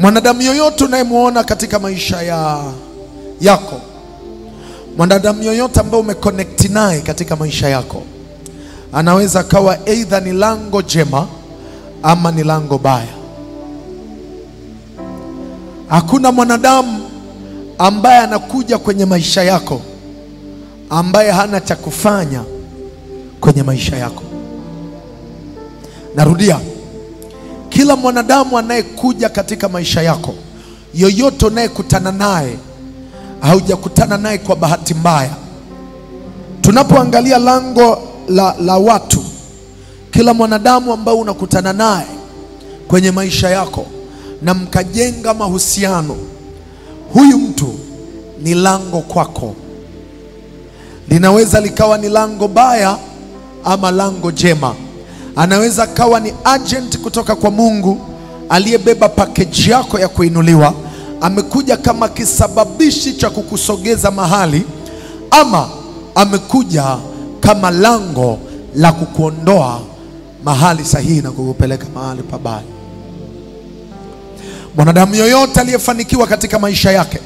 Mwanadamu yoyote unayemuona katika maisha yako, mwanadamu yoyote ambao umeconnect naye katika maisha yako, anaweza kawa either ni lango jema ama ni lango baya. Hakuna mwanadamu ambaye anakuja kwenye maisha yako ambaye hana cha kufanya kwenye maisha yako. Narudia, kila mwanadamu anayekuja katika maisha yako, yoyote unayekutana naye, haujakutana naye kwa bahati mbaya. Tunapoangalia lango la watu, kila mwanadamu ambao unakutana naye kwenye maisha yako na mkajenga mahusiano, huyu mtu ni lango kwako. Linaweza likawa ni lango baya ama lango jema. Anaweza kawa ni agent kutoka kwa Mungu aliyebeba package yako ya kuinuliwa, amekuja kama kisababishi cha kukusogeza mahali, ama amekuja kama lango la kukuondoa mahali sahihi na kukupeleka mahali pabaya. Mwanadamu yoyote aliyefanikiwa katika maisha yake,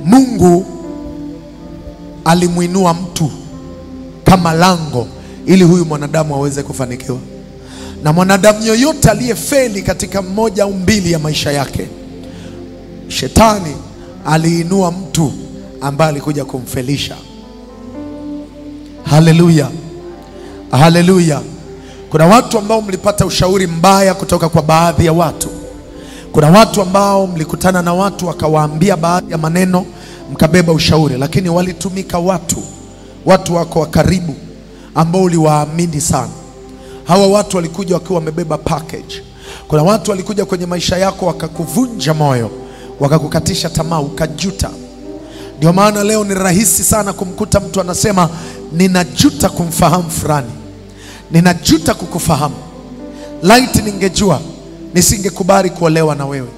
Mungu alimuinua mtu kama lango ili huyu mwanadamu aweze kufanikiwa. Na mwanadamu yoyote aliyefeli katika moja au mbili ya maisha yake, Shetani aliinua mtu ambaye alikuja kumfelisha. Haleluya, haleluya. Kuna watu ambao mlipata ushauri mbaya kutoka kwa baadhi ya watu. Kuna watu ambao mlikutana na watu wakawaambia baadhi ya maneno, mkabeba ushauri, lakini walitumika watu wako wa karibu ambao uliwaamini sana. Hawa watu walikuja wakiwa wamebeba package. Kuna watu walikuja kwenye maisha yako wakakuvunja moyo, wakakukatisha tamaa, ukajuta. Ndio maana leo ni rahisi sana kumkuta mtu anasema, ninajuta kumfahamu fulani, ninajuta kukufahamu. Light ningejua nisingekubali kuolewa na wewe.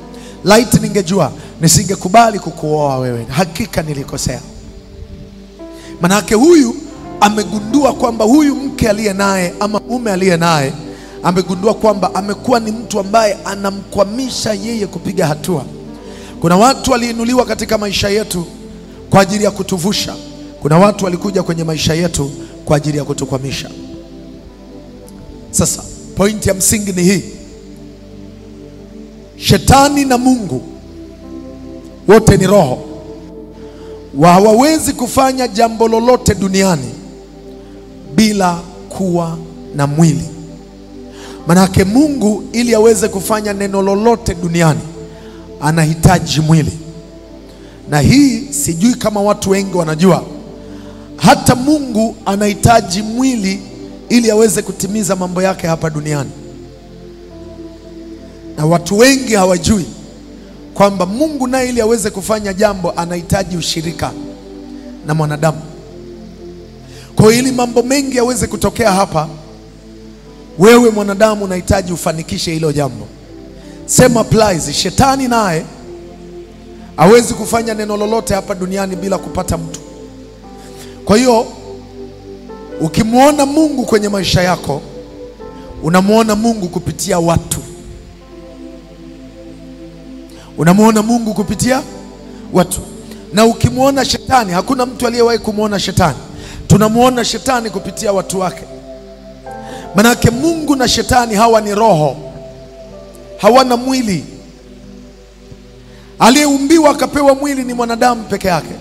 Light ningejua nisingekubali kukuoa wewe. Hakika nilikosea. Manake huyu amegundua kwamba huyu mke aliye naye ama mume aliye naye, amegundua kwamba amekuwa ni mtu ambaye anamkwamisha yeye kupiga hatua. Kuna watu waliinuliwa katika maisha yetu kwa ajili ya kutuvusha. Kuna watu walikuja kwenye maisha yetu kwa ajili ya kutukwamisha. Sasa pointi ya msingi ni hii: Shetani na Mungu wote ni roho. Hawawezi kufanya jambo lolote duniani bila kuwa na mwili. Manake Mungu ili aweze kufanya neno lolote duniani anahitaji mwili. Na hii sijui kama watu wengi wanajua, hata Mungu anahitaji mwili ili aweze kutimiza mambo yake hapa duniani. Na watu wengi hawajui kwamba Mungu naye ili aweze kufanya jambo anahitaji ushirika na mwanadamu. Kwa ili mambo mengi yaweze kutokea hapa, wewe mwanadamu unahitaji ufanikishe hilo jambo. Same applies. Shetani naye hawezi kufanya neno lolote hapa duniani bila kupata mtu. Kwa hiyo ukimuona Mungu kwenye maisha yako, unamuona Mungu kupitia watu. Unamuona Mungu kupitia watu. Na ukimuona Shetani, hakuna mtu aliyewahi kumuona Shetani. Tunamuona Shetani kupitia watu wake. Manake Mungu na Shetani hawa ni roho, hawana mwili. Aliyeumbiwa akapewa mwili ni mwanadamu peke yake.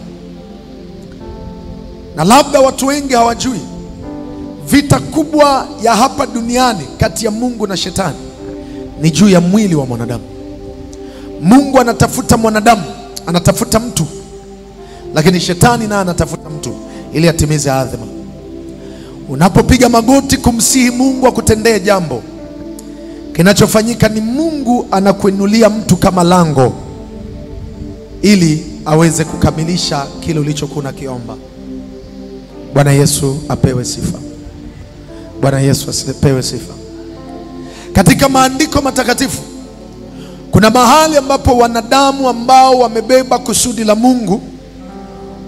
Na labda watu wengi hawajui, vita kubwa ya hapa duniani kati ya Mungu na Shetani ni juu ya mwili wa mwanadamu. Mungu anatafuta mwanadamu, anatafuta mtu, lakini Shetani naye anatafuta mtu ili atimize adhima. Unapopiga magoti kumsihi Mungu akutendee jambo, kinachofanyika ni Mungu anakuinulia mtu kama lango ili aweze kukamilisha kile ulichokuwa unakiomba. Bwana Yesu apewe sifa. Bwana Yesu apewe sifa. Katika maandiko matakatifu kuna mahali ambapo wanadamu ambao wamebeba kusudi la Mungu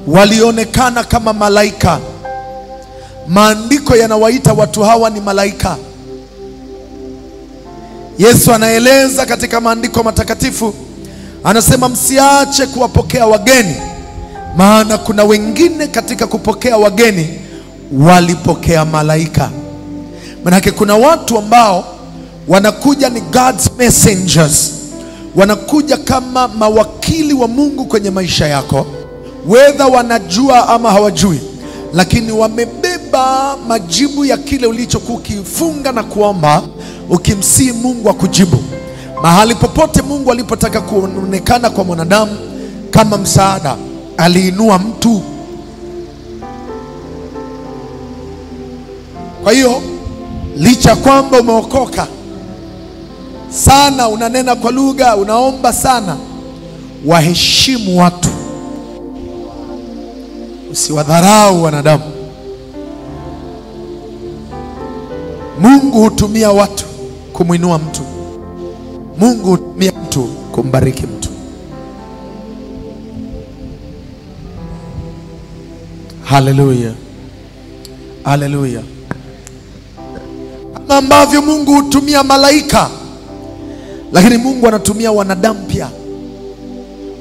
walionekana kama malaika. Maandiko yanawaita watu hawa ni malaika. Yesu anaeleza katika maandiko matakatifu, anasema msiache kuwapokea wageni, maana kuna wengine katika kupokea wageni walipokea malaika. Manake kuna watu ambao wanakuja ni God's messengers, wanakuja kama mawakili wa Mungu kwenye maisha yako, whether wanajua ama hawajui, lakini wamebeba majibu ya kile ulichokuwa ukifunga na kuomba, ukimsihi Mungu akujibu. Mahali popote Mungu alipotaka kuonekana kwa mwanadamu kama msaada, aliinua mtu. Kwa hiyo licha kwamba umeokoka sana, unanena kwa lugha, unaomba sana, waheshimu watu, usiwadharau wanadamu. Mungu hutumia watu kumuinua mtu. Mungu hutumia mtu kumbariki mtu. Haleluya, haleluya. Kama ambavyo Mungu hutumia malaika, lakini Mungu anatumia wanadamu pia.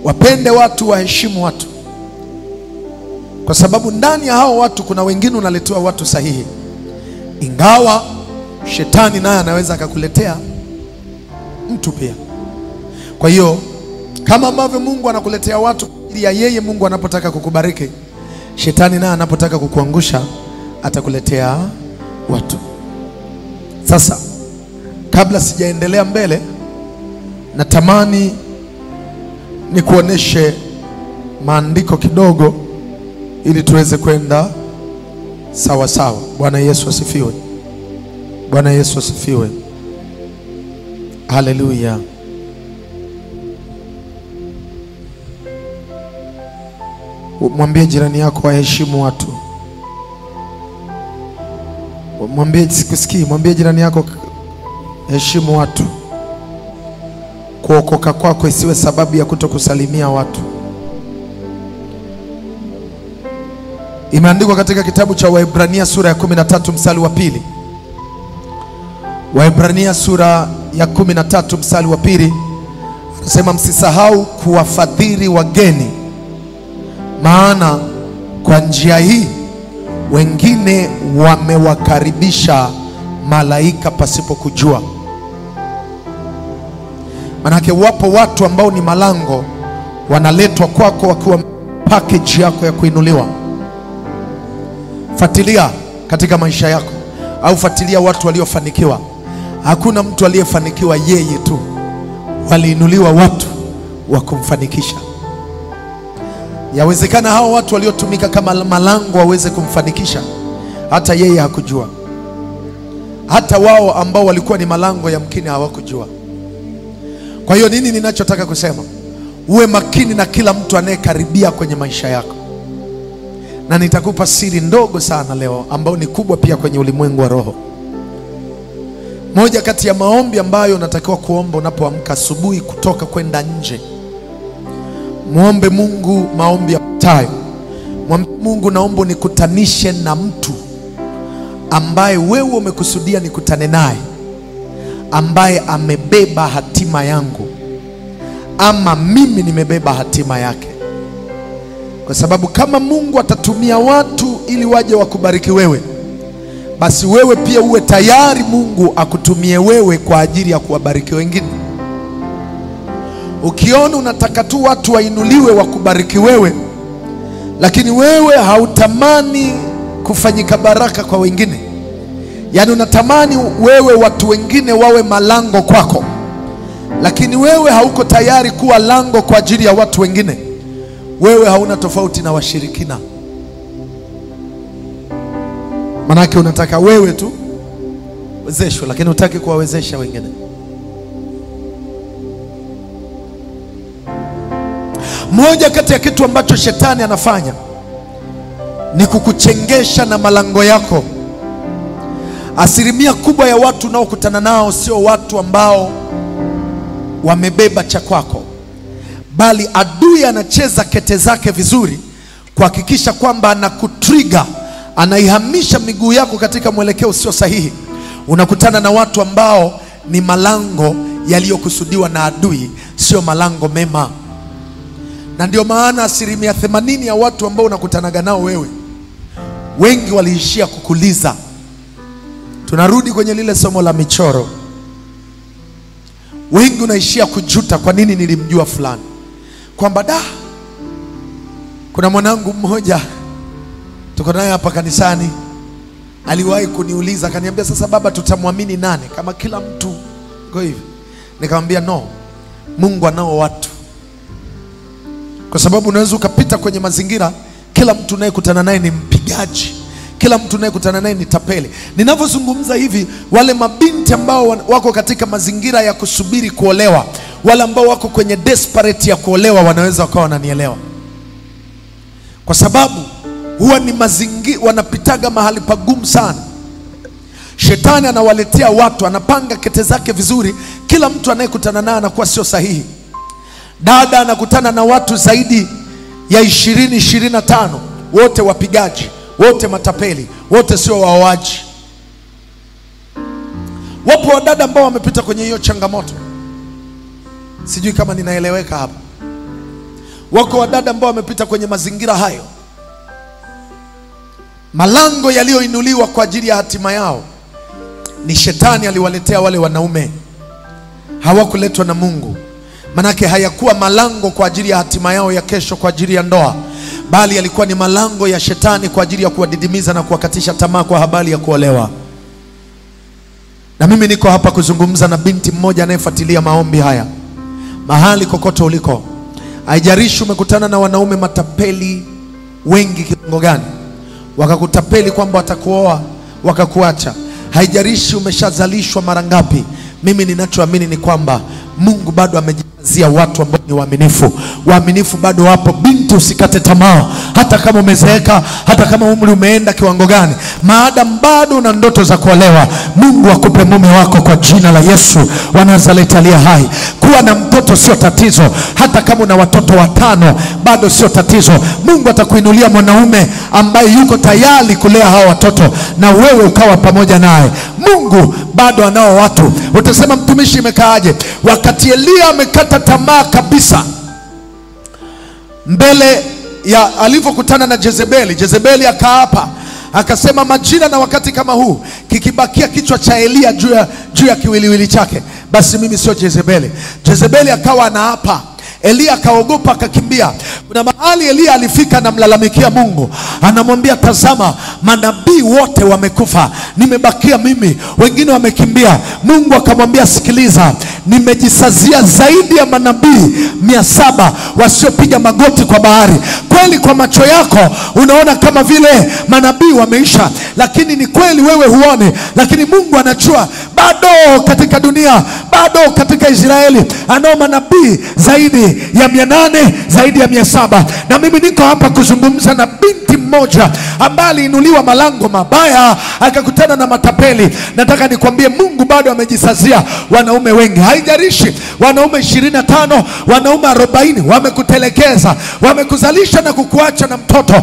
Wapende watu, waheshimu watu, kwa sababu ndani ya hao watu kuna wengine unaletewa watu sahihi, ingawa shetani naye anaweza akakuletea mtu pia. Kwa hiyo kama ambavyo Mungu anakuletea watu ili ya yeye, Mungu anapotaka kukubariki, shetani naye anapotaka kukuangusha atakuletea watu. Sasa kabla sijaendelea mbele, natamani nikuoneshe maandiko kidogo ili tuweze kwenda sawa sawa. Bwana Yesu asifiwe. Bwana Yesu asifiwe. Haleluya. Mwambie jirani yako waheshimu watu. Mwambie, sikusikii, mwambie jirani yako heshimu watu. Kuokoka kwako isiwe sababu ya kutokusalimia watu. Imeandikwa katika kitabu cha Waebrania sura ya 13 mstari wa 2. Waebrania sura ya 13 mstari wa 2 anasema msisahau kuwafadhili wageni, maana kwa njia hii wengine wamewakaribisha malaika pasipo kujua. Manake wapo watu ambao ni malango, wanaletwa kwako wakiwa package yako ya kuinuliwa. Fuatilia katika maisha yako, au fuatilia watu waliofanikiwa. Hakuna mtu aliyefanikiwa yeye tu, waliinuliwa watu wa kumfanikisha. Yawezekana hao watu waliotumika kama malango waweze kumfanikisha, hata yeye hakujua. Hata wao ambao walikuwa ni malango yamkini hawakujua. Kwa hiyo nini ninachotaka kusema? Uwe makini na kila mtu anayekaribia kwenye maisha yako. Na nitakupa siri ndogo sana leo ambao ni kubwa pia kwenye ulimwengu wa roho. Moja kati ya maombi ambayo unatakiwa kuomba unapoamka asubuhi kutoka kwenda nje, muombe Mungu maombi yafuatayo. Mwambie Mungu, naomba nikutanishe na mtu ambaye wewe umekusudia nikutane naye, ambaye amebeba hatima yangu, ama mimi nimebeba hatima yake. Kwa sababu kama Mungu atatumia watu ili waje wakubariki wewe, basi wewe pia uwe tayari Mungu akutumie wewe kwa ajili ya kuwabariki wengine. Ukiona unataka tu watu wainuliwe wakubariki wewe, lakini wewe hautamani kufanyika baraka kwa wengine, yani unatamani wewe watu wengine wawe malango kwako, lakini wewe hauko tayari kuwa lango kwa ajili ya watu wengine, wewe hauna tofauti na washirikina. Manake unataka wewe tu wezeshwe, lakini hutaki kuwawezesha wengine. Moja kati ya kitu ambacho shetani anafanya ni kukuchengesha na malango yako. Asilimia kubwa ya watu unaokutana nao sio watu ambao wamebeba cha kwako, bali adui anacheza kete zake vizuri kuhakikisha kwamba anakutrigger, anaihamisha miguu yako katika mwelekeo usio sahihi. Unakutana na watu ambao ni malango yaliyokusudiwa na adui, sio malango mema. Na ndio maana 80% ya watu ambao unakutanaga nao wewe, wengi waliishia kukuliza. Tunarudi kwenye lile somo la michoro. Wengi unaishia kujuta, kwa nini nilimjua fulani? Kwamba kuna mwanangu mmoja tuko naye hapa kanisani, aliwahi kuniuliza, akaniambia, sasa baba, tutamwamini nani kama kila mtu kwa hivi? Nikamwambia no, Mungu anao watu. Kwa sababu unaweza ukapita kwenye mazingira, kila mtu unayekutana naye ni mpigaji, kila mtu unayekutana naye ni tapeli. Ninavyozungumza hivi, wale mabinti ambao wako katika mazingira ya kusubiri kuolewa, wale ambao wako kwenye desperate ya kuolewa, wanaweza wakawa wananielewa. Kwa sababu huwa ni mazingira, wanapitaga mahali pagumu sana. Shetani anawaletea watu, anapanga kete zake vizuri, kila mtu anayekutana naye anakuwa sio sahihi. Dada anakutana na watu zaidi ya 20-25, wote wapigaji, wote matapeli, wote sio waoaji. Wapo wadada ambao wamepita kwenye hiyo changamoto. Sijui kama ninaeleweka hapa. Wako wadada ambao wamepita kwenye mazingira hayo. Malango yaliyoinuliwa kwa ajili ya hatima yao ni shetani aliwaletea wale wanaume, hawakuletwa na Mungu. Manake hayakuwa malango kwa ajili ya hatima yao ya kesho, kwa ajili ya ndoa, bali yalikuwa ni malango ya shetani kwa ajili ya kuwadidimiza na kuwakatisha tamaa kwa habari ya kuolewa. Na mimi niko hapa kuzungumza na binti mmoja anayefuatilia maombi haya. Mahali kokote uliko, haijalishi umekutana na wanaume matapeli wengi kiwango gani, wakakutapeli kwamba watakuoa wakakuacha, haijalishi umeshazalishwa mara ngapi, mimi ninachoamini ni kwamba Mungu bado amejazia watu ambao ni waaminifu. Waaminifu bado wapo. Binti, usikate tamaa, hata kama umezeeka, hata kama umri umeenda kiwango gani, maadamu bado una ndoto za kuolewa, Mungu akupe mume wako kwa jina la Yesu wa Nazareti aliye hai. Kuwa na mtoto sio tatizo, hata kama una watoto 5 bado sio tatizo. Mungu atakuinulia mwanaume ambaye yuko tayari kulea hao watoto na wewe ukawa pamoja naye. Mungu bado anao watu. Utasema, mtumishi, imekaaje? Wakati Elia amekata tamaa kabisa mbele ya alivyokutana na Jezebeli, Jezebeli akaapa, akasema, majira na wakati kama huu kikibakia kichwa cha Elia juu ya kiwiliwili chake, basi mimi sio Jezebeli. Jezebeli akawa anaapa, Elia akaogopa, akakimbia. Kuna mahali Elia alifika, anamlalamikia Mungu, anamwambia, tazama, manabii wote wamekufa, nimebakia mimi, wengine wamekimbia. Mungu akamwambia, sikiliza, nimejisazia zaidi ya manabii 700 wasiopiga magoti kwa bahari. Kweli kwa macho yako unaona kama vile manabii wameisha, lakini ni kweli wewe huone, lakini Mungu anajua bado katika dunia, bado katika Israeli anao manabii zaidi ya 800, zaidi ya 700. Na mimi niko hapa kuzungumza na binti mmoja ambaye aliinuliwa malango mabaya, akakutana na matapeli. Nataka nikwambie, Mungu bado amejisazia wanaume wengi. Haijalishi wanaume 25, wanaume 40 wamekutelekeza, wamekuzalisha na kukuacha na mtoto.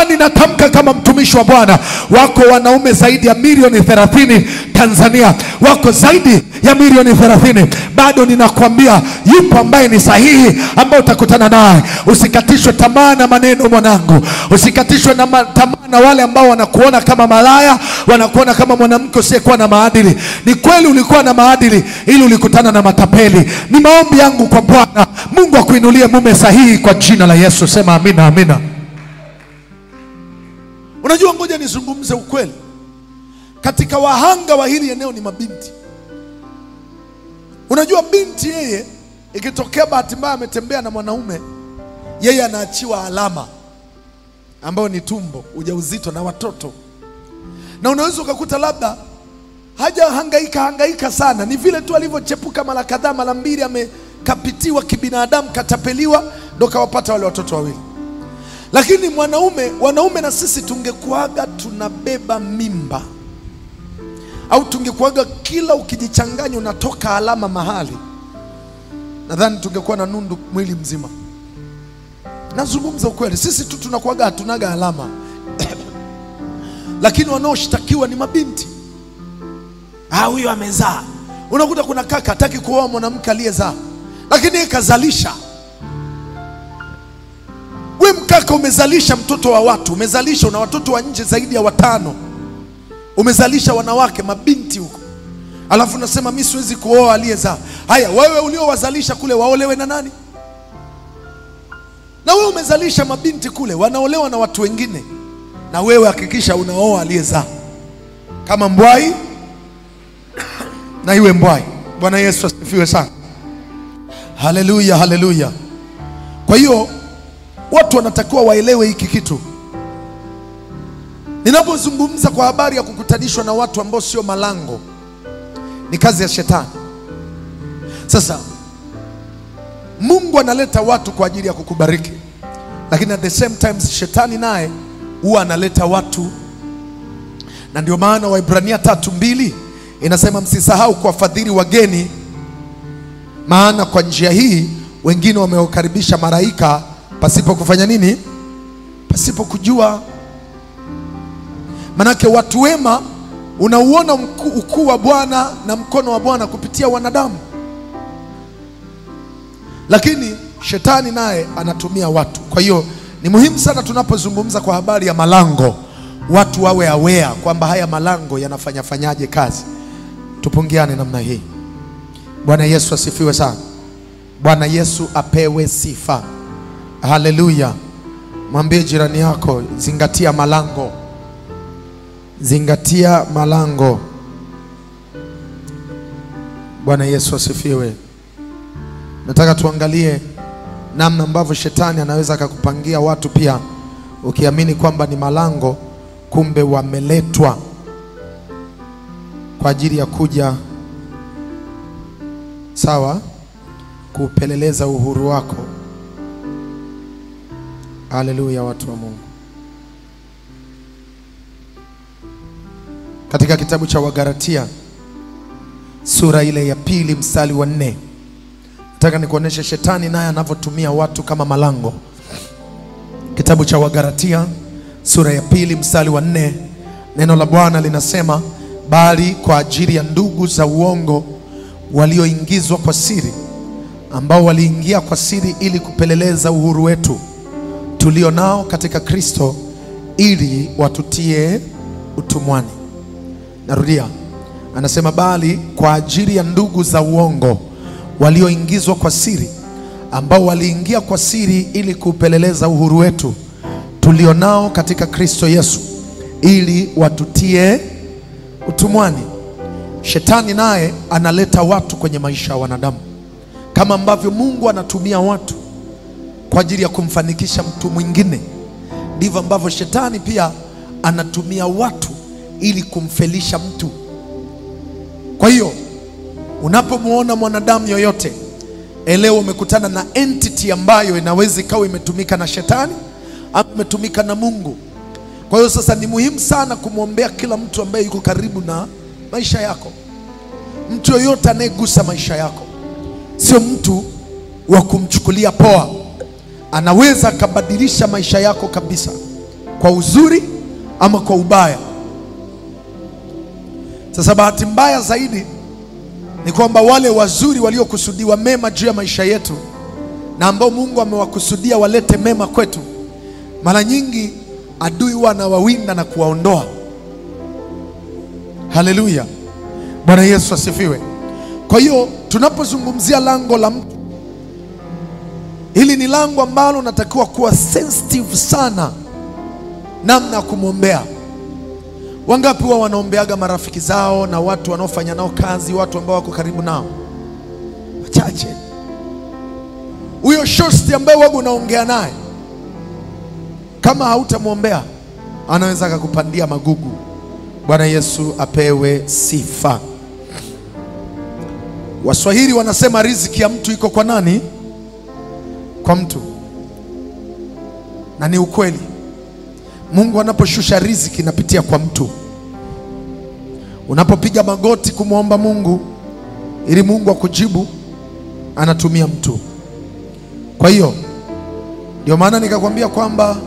Ninatamka kama mtumishi wa Bwana, wako wanaume zaidi ya milioni 30 Tanzania, wako zaidi ya milioni 30. Bado ninakwambia, yupo ambaye ni sahihi, ambaye utakutana naye. Usikatishwe tamaa na maneno mwanangu, usikatishwe na tamaa na wale ambao wanakuona kama malaya, wanakuona kama mwanamke usiyekuwa na maadili. Ni kweli ulikuwa na maadili, ili ulikutana na matapeli. Ni maombi yangu kwa Bwana, Mungu akuinulie mume sahihi kwa jina la Yesu. Sema amina, amina. Unajua, ngoja nizungumze ukweli. Katika wahanga wa hili eneo ni mabinti. Unajua, binti yeye ikitokea bahati mbaya ametembea na mwanaume, yeye anaachiwa alama ambayo ni tumbo, ujauzito na watoto. Na unaweza ukakuta labda haja hangaika sana, ni vile tu alivyochepuka mara kadhaa, mara mbili amekapitiwa kibinadamu, katapeliwa, ndo kawapata wale watoto wawili. Lakini wanaume na sisi tungekuaga tunabeba mimba, au tungekuaga kila ukijichanganya unatoka alama mahali, nadhani tungekuwa na nundu mwili mzima. Nazungumza ukweli, sisi tu tunakuaga hatunaga alama. Lakini wanaoshtakiwa ni mabinti. huyo amezaa. Unakuta kuna kaka hataki kuoa mwanamke aliyezaa, lakini yeye kazalisha. Wewe mkaka umezalisha mtoto wa watu, umezalisha, una watoto wa nje zaidi ya 5. Umezalisha wanawake, mabinti huko. Alafu unasema mimi siwezi kuoa aliyezaa. Haya, wewe uliowazalisha kule waolewe na nani? Na wewe umezalisha mabinti kule wanaolewa na watu wengine. Na wewe hakikisha unaoa aliyezaa. Kama mbwai na iwe mbwai. Bwana Yesu asifiwe sana. Haleluya, haleluya. Kwa hiyo watu wanatakiwa waelewe hiki kitu. Ninapozungumza kwa habari ya kukutanishwa na watu ambao sio malango, ni kazi ya shetani. Sasa Mungu analeta watu kwa ajili ya kukubariki, lakini at the same time shetani naye huwa analeta watu. Na ndio maana Waebrania 3:2 inasema msisahau kuwafadhili wageni, maana kwa njia hii wengine wamewakaribisha malaika pasipo kufanya nini? Pasipo kujua. Manake watu wema unauona ukuu wa Bwana na mkono wa Bwana kupitia wanadamu, lakini shetani naye anatumia watu. Kwa hiyo ni muhimu sana tunapozungumza kwa habari ya malango, watu wawe aware kwamba haya malango yanafanyaje kazi. Tupungiane namna hii. Bwana Yesu asifiwe sana. Bwana Yesu apewe sifa. Haleluya. Mwambie jirani yako, zingatia malango. Zingatia malango. Bwana Yesu asifiwe. Nataka tuangalie namna ambavyo shetani anaweza akakupangia watu pia ukiamini kwamba ni malango, kumbe wameletwa kwa ajili ya kuja sawa kupeleleza uhuru wako. Haleluya, watu wa Mungu. Katika kitabu cha Wagalatia sura ile ya 2 mstari wa 4, nataka nikuoneshe shetani naye anavyotumia watu kama malango. Kitabu cha Wagalatia sura ya 2 mstari wa 4, neno la Bwana linasema, bali kwa ajili ya ndugu za uongo walioingizwa kwa siri, ambao waliingia kwa siri ili kupeleleza uhuru wetu tulio nao katika Kristo, ili watutie utumwani. Narudia, anasema bali kwa ajili ya ndugu za uongo walioingizwa kwa siri, ambao waliingia kwa siri ili kupeleleza uhuru wetu tulio nao katika Kristo Yesu, ili watutie utumwani. Shetani naye analeta watu kwenye maisha ya wanadamu, kama ambavyo Mungu anatumia watu kwa ajili ya kumfanikisha mtu mwingine, ndivyo ambavyo shetani pia anatumia watu ili kumfelisha mtu. Kwa hiyo unapomuona mwanadamu yoyote, elewa umekutana na entity ambayo inaweza ikawa imetumika na shetani au imetumika na Mungu. Kwa hiyo sasa ni muhimu sana kumwombea kila mtu ambaye yuko karibu na maisha yako. Mtu yoyote anayegusa maisha yako sio mtu wa kumchukulia poa. Anaweza akabadilisha maisha yako kabisa, kwa uzuri ama kwa ubaya. Sasa bahati mbaya zaidi ni kwamba wale wazuri waliokusudiwa mema juu ya maisha yetu na ambao Mungu amewakusudia walete mema kwetu, mara nyingi adui huwa anawawinda na kuwaondoa. Haleluya. Bwana Yesu asifiwe. Kwa hiyo tunapozungumzia lango la mtu, hili ni lango ambalo natakiwa kuwa sensitive sana namna ya kumwombea. Wangapi wao wanaombeaga marafiki zao na watu wanaofanya nao kazi, watu ambao wako karibu nao? Wachache. Huyo shosti ambaye wewe unaongea naye, kama hautamwombea anaweza akakupandia magugu. Bwana Yesu apewe sifa. Waswahili wanasema riziki ya mtu iko kwa nani? Kwa mtu. Na ni ukweli. Mungu anaposhusha riziki inapitia kwa mtu. Unapopiga magoti kumwomba Mungu ili Mungu akujibu, anatumia mtu. Kwa hiyo ndio maana nikakwambia kwamba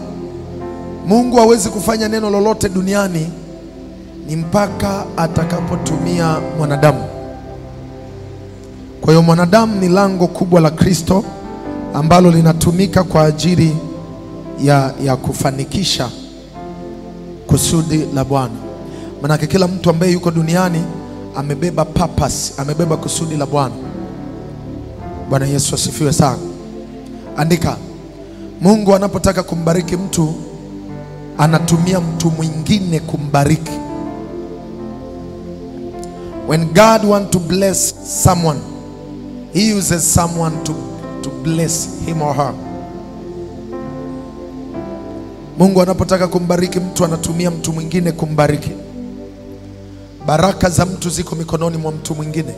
Mungu hawezi kufanya neno lolote duniani ni mpaka atakapotumia mwanadamu. Kwa hiyo mwanadamu ni lango kubwa la Kristo ambalo linatumika kwa ajili ya kufanikisha kusudi la Bwana. Maana kila mtu ambaye yuko duniani amebeba purpose, amebeba kusudi la Bwana. Bwana Yesu asifiwe sana. Andika, Mungu anapotaka kumbariki mtu anatumia mtu mwingine kumbariki. When God wants to bless someone, he uses someone to bless him or her. Mungu anapotaka kumbariki mtu anatumia mtu mwingine kumbariki. Baraka za mtu ziko mikononi mwa mtu mwingine.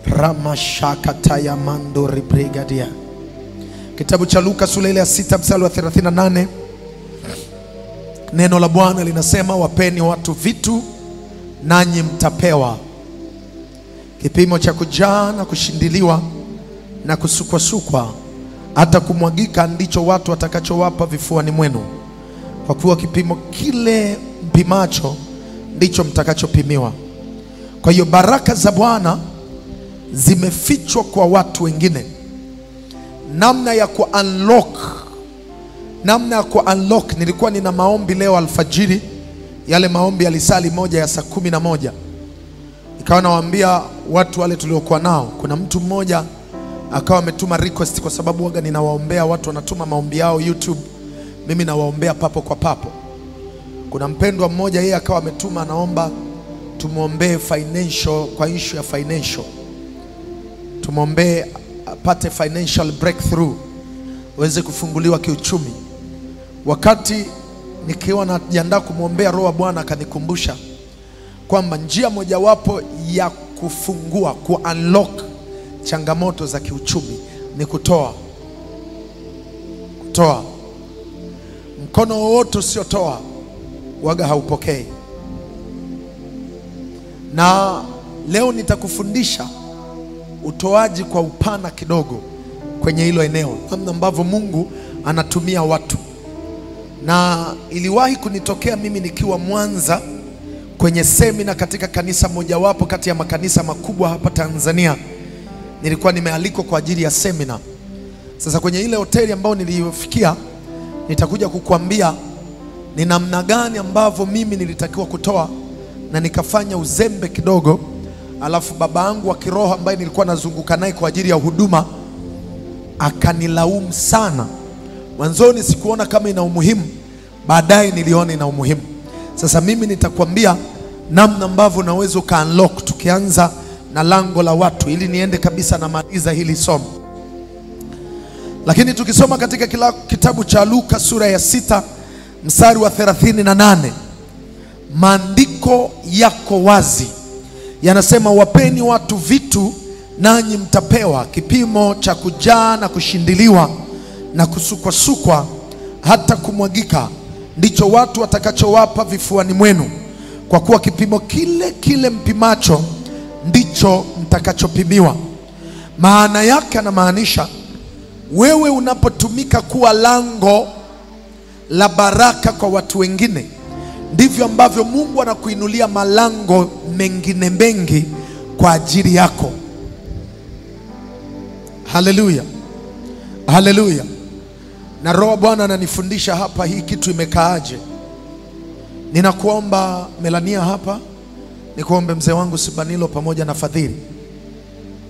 Ramashakataya mandori brigadia. Kitabu cha Luka sura ile ya 6 mstari wa 38. Neno la Bwana linasema, wapeni watu vitu nanyi mtapewa. Kipimo cha kujaa na kushindiliwa na kusukwasukwa hata kumwagika ndicho watu watakachowapa vifuani mwenu. Kwa kuwa kipimo kile mpimacho ndicho mtakachopimiwa. Kwa hiyo baraka za Bwana zimefichwa kwa watu wengine. Namna ya ku-unlock, nilikuwa nina maombi leo alfajiri. Yale maombi yalisali moja ya saa 11. Nikawa nawaambia watu wale tuliokuwa nao, kuna mtu mmoja akawa ametuma request, kwa sababu waga ninawaombea watu wanatuma maombi yao YouTube, mimi nawaombea papo kwa papo. Kuna mpendwa mmoja yeye akawa ametuma anaomba tumuombee financial, kwa issue ya financial. Tumuombee apate financial breakthrough, uweze kufunguliwa kiuchumi. Wakati nikiwa najiandaa kumuombea, Roho wa Bwana akanikumbusha kwamba njia mojawapo ya kufungua, ku-unlock changamoto za kiuchumi ni kutoa. Mkono wote usiotoa waga haupokei. Na leo nitakufundisha utoaji kwa upana kidogo kwenye hilo eneo, namna ambavyo Mungu anatumia watu. Na iliwahi kunitokea mimi nikiwa Mwanza kwenye semina katika kanisa mojawapo kati ya makanisa makubwa hapa Tanzania. Nilikuwa nimealikwa kwa ajili ya semina. Sasa kwenye ile hoteli ambayo niliyofikia, nitakuja kukuambia ni namna gani ambavyo mimi nilitakiwa kutoa na nikafanya uzembe kidogo. Alafu baba yangu wa kiroho ambaye nilikuwa nazunguka naye kwa ajili ya huduma akanilaumu sana. Mwanzoni sikuona kama ina umuhimu, baadaye niliona ina umuhimu. Sasa mimi nitakwambia namna ambavyo unaweza ka-unlock, tukianza na lango la watu, ili niende kabisa na maliza hili somo. Lakini tukisoma katika kitabu cha Luka sura ya 6 mstari wa 38, maandiko yako wazi yanasema, wapeni watu vitu nanyi mtapewa, kipimo cha kujaa na kushindiliwa na kusukwasukwa hata kumwagika ndicho watu watakachowapa vifuani mwenu. Kwa kuwa kipimo kile mpimacho ndicho mtakachopimiwa. Maana yake anamaanisha wewe unapotumika kuwa lango la baraka kwa watu wengine, ndivyo ambavyo Mungu anakuinulia malango mengine mengi kwa ajili yako. Haleluya, haleluya. Na Roho Bwana ananifundisha hapa hii kitu imekaaje. Ninakuomba Melania hapa, nikuombe mzee wangu Sibanilo pamoja na Fadhili,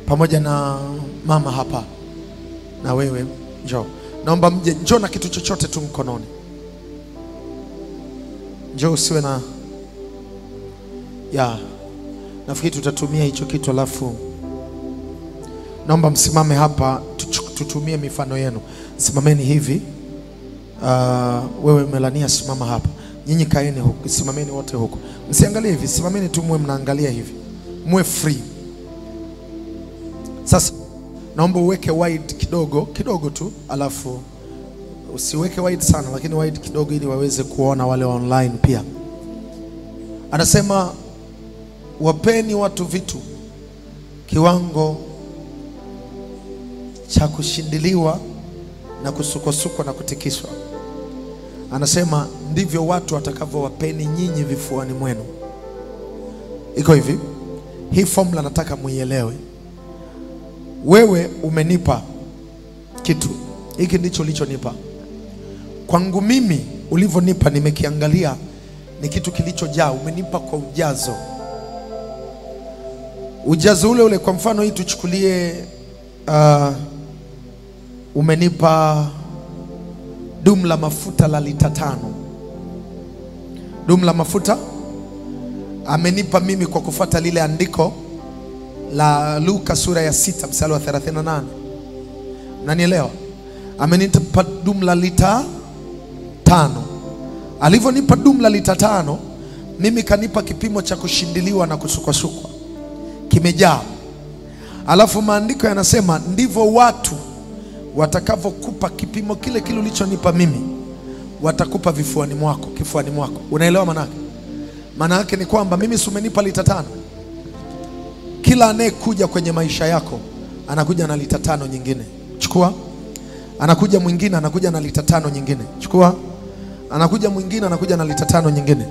pamoja na mama hapa, na wewe njoo. Naomba mje, njoo na kitu chochote tu mkononi. Njoo, usiwe na nafikiri tutatumia hicho kitu. Alafu naomba msimame hapa, tutumie mifano yenu. Simameni hivi. Wewe Melania simama hapa. Nyinyi kaeni huku, simameni wote huku. Msiangalie hivi, simameni tu, muwe mnaangalia hivi. Muwe free. Sasa naomba uweke wide kidogo tu, alafu usiweke wide sana, lakini wide kidogo ili waweze kuona wale wa online pia. Anasema wapeni watu vitu, kiwango cha kushindiliwa na kusukwasukwa na kutikiswa Anasema ndivyo watu watakavyowapeni nyinyi vifuani mwenu. Iko hivi, hii formula nataka muielewe. Wewe umenipa kitu, hiki ndicho ulichonipa. Kwangu mimi ulivyonipa nimekiangalia ni kitu kilichojaa. Umenipa kwa ujazo. Ujazo ule ule, kwa mfano hii tuchukulie, umenipa dumu la mafuta la lita 5. Dumu la mafuta amenipa mimi kwa kufuata lile andiko la Luka sura ya 6 mstari wa 38. Mnanielewa? Amenipa dumu la lita 5. Alivyonipa dumu la lita 5, mimi kanipa kipimo cha kushindiliwa na kusukwasukwa. Kimejaa. Alafu maandiko yanasema ndivyo watu watakavyokupa kipimo kile kile ulichonipa mimi, watakupa vifuani mwako, kifuani mwako. Unaelewa maana yake? Maana yake ni kwamba mimi si umenipa lita 5. Kila anayekuja kwenye maisha yako anakuja na lita 5 nyingine. Chukua. Anakuja mwingine anakuja na lita 5 nyingine. Chukua. Anakuja mwingine anakuja na lita 5 nyingine.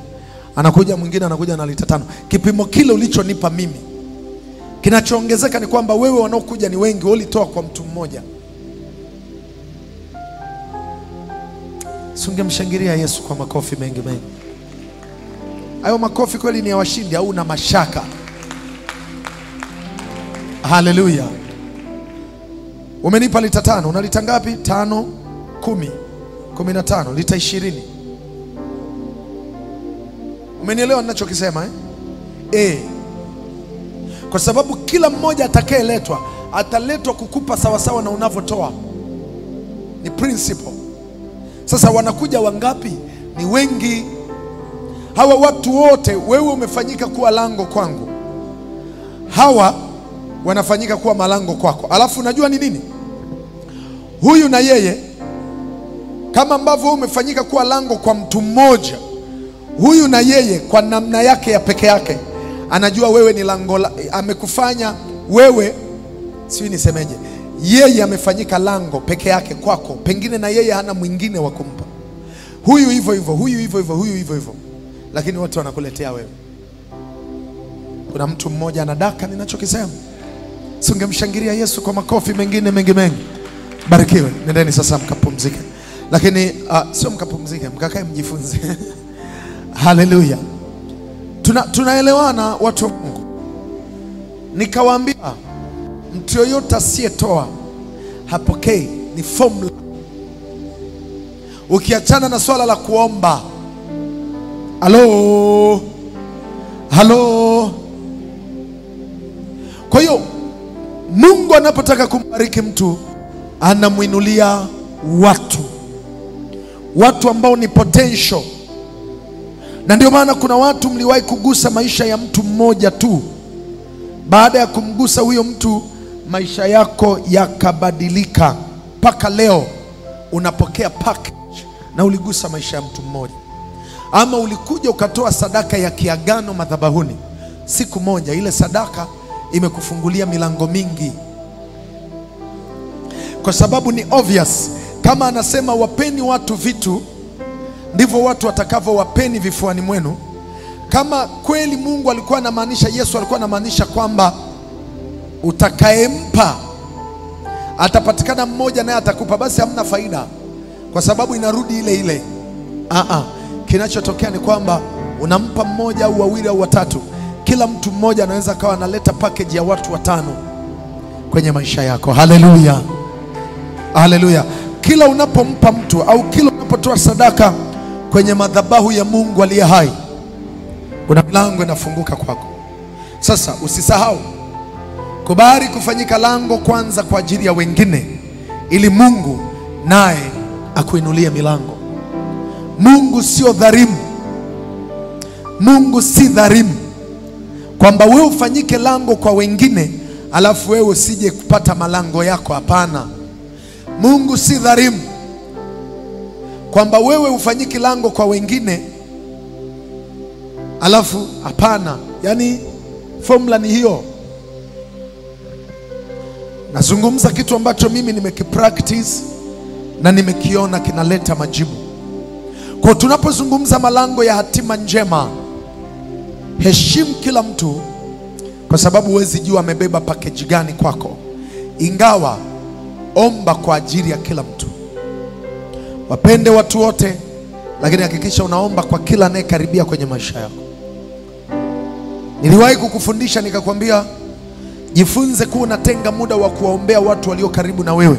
Anakuja mwingine anakuja na lita 5. Kipimo kile ulichonipa mimi. Kinachoongezeka ni kwamba wewe wanaokuja ni wengi, ulitoa kwa mtu mmoja. Sungemshangilia Yesu kwa makofi mengi mengi. Hayo makofi kweli ni ya washindi au na mashaka? Haleluya. Umenipa lita 5, una lita ngapi? 5, 10, 15, lita 20. Umenielewa ninachokisema Kwa sababu kila mmoja atakayeletwa ataletwa kukupa sawa sawa na unavyotoa. Ni principle. Sasa wanakuja wangapi? Ni wengi. Hawa watu wote, wewe umefanyika kuwa lango kwangu, hawa wanafanyika kuwa malango kwako. Alafu unajua ni nini? Huyu na yeye, kama ambavyo umefanyika kuwa lango kwa mtu mmoja, huyu na yeye kwa namna yake ya peke yake anajua wewe ni lango amekufanya wewe, sijui nisemeje, yeye amefanyika lango peke yake kwako. Pengine na yeye hana mwingine wa kumpa. Huyu hivyo hivyo, huyu hivyo hivyo, huyu hivyo hivyo, lakini wote wanakuletea wewe. Kuna mtu mmoja anadaka ninachokisema. Sungemshangilia Yesu kwa makofi mengine mengi mengi. Barikiwe. Nendeni sasa mkapumzike. Lakini sio mkapumzike, mkakae mjifunze. Haleluya. Tunaelewana watu wa Mungu. Nikawaambia mtu yoyote asiyetoa hapokei, ni formula. Ukiachana na swala la kuomba. Halo. Halo. Kwa hiyo Mungu anapotaka kumbariki mtu anamuinulia watu ambao ni potential. Na ndio maana kuna watu mliwahi kugusa maisha ya mtu mmoja tu, baada ya kumgusa huyo mtu maisha yako yakabadilika. Mpaka leo unapokea package na uligusa maisha ya mtu mmoja. Ama ulikuja ukatoa sadaka ya kiagano madhabahuni, siku moja ile sadaka imekufungulia milango mingi. Kwa sababu ni obvious, kama anasema wapeni watu vitu, ndivyo watu watakavyo wapeni vifuani mwenu. Kama kweli Mungu alikuwa anamaanisha, Yesu alikuwa anamaanisha kwamba utakayempa atapatikana mmoja naye atakupa, basi hamna faida, kwa sababu inarudi ile ile. Kinachotokea ni kwamba unampa mmoja au wawili au watatu, kila mtu mmoja anaweza kawa analeta package ya watu 5 kwenye maisha yako. Haleluya. Haleluya. Kila unapompa mtu au kila unapotoa sadaka kwenye madhabahu ya Mungu aliye hai, kuna milango inafunguka kwako. Sasa usisahau, kubali kufanyika lango kwanza kwa ajili ya wengine, ili Mungu naye akuinulie milango. Mungu sio dhalimu. Mungu si dhalimu kwamba wewe ufanyike lango kwa wengine alafu wewe usije kupata malango yako. Hapana. Mungu si dhalimu kwamba wewe ufanyike lango kwa wengine alafu hapana. Yani formula ni hiyo. Nazungumza kitu ambacho mimi nimekipractice na nimekiona kinaleta majibu. Kwa tunapozungumza malango ya hatima njema, heshimu kila mtu, kwa sababu huwezi jua amebeba package gani kwako. Ingawa omba kwa ajili ya kila mtu. Wapende watu wote, lakini hakikisha unaomba kwa kila anayekaribia kwenye maisha yako. Niliwahi kukufundisha nikakwambia, jifunze kuwa unatenga muda wa kuwaombea watu walio karibu na wewe.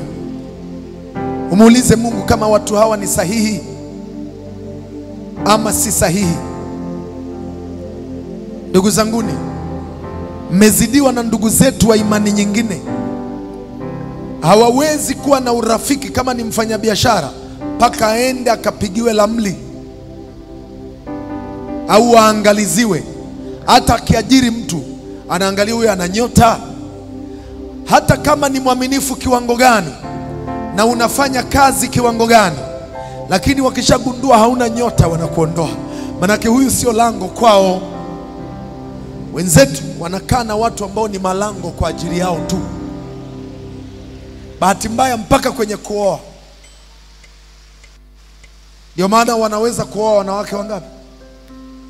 Umuulize Mungu kama watu hawa ni sahihi ama si sahihi. Ndugu zanguni, mmezidiwa na ndugu zetu wa imani nyingine. Hawawezi kuwa na urafiki kama ni mfanyabiashara mpaka aende akapigiwe ramli au aangaliziwe. Hata akiajiri mtu anaangalia huyo ana nyota. Hata kama ni mwaminifu kiwango gani na unafanya kazi kiwango gani, lakini wakishagundua hauna nyota wanakuondoa. Manake huyu sio lango kwao. Wenzetu wanakaa na watu ambao ni malango kwa ajili yao tu. Bahati mbaya mpaka kwenye kuoa. Ndio maana wanaweza kuoa wanawake wangapi?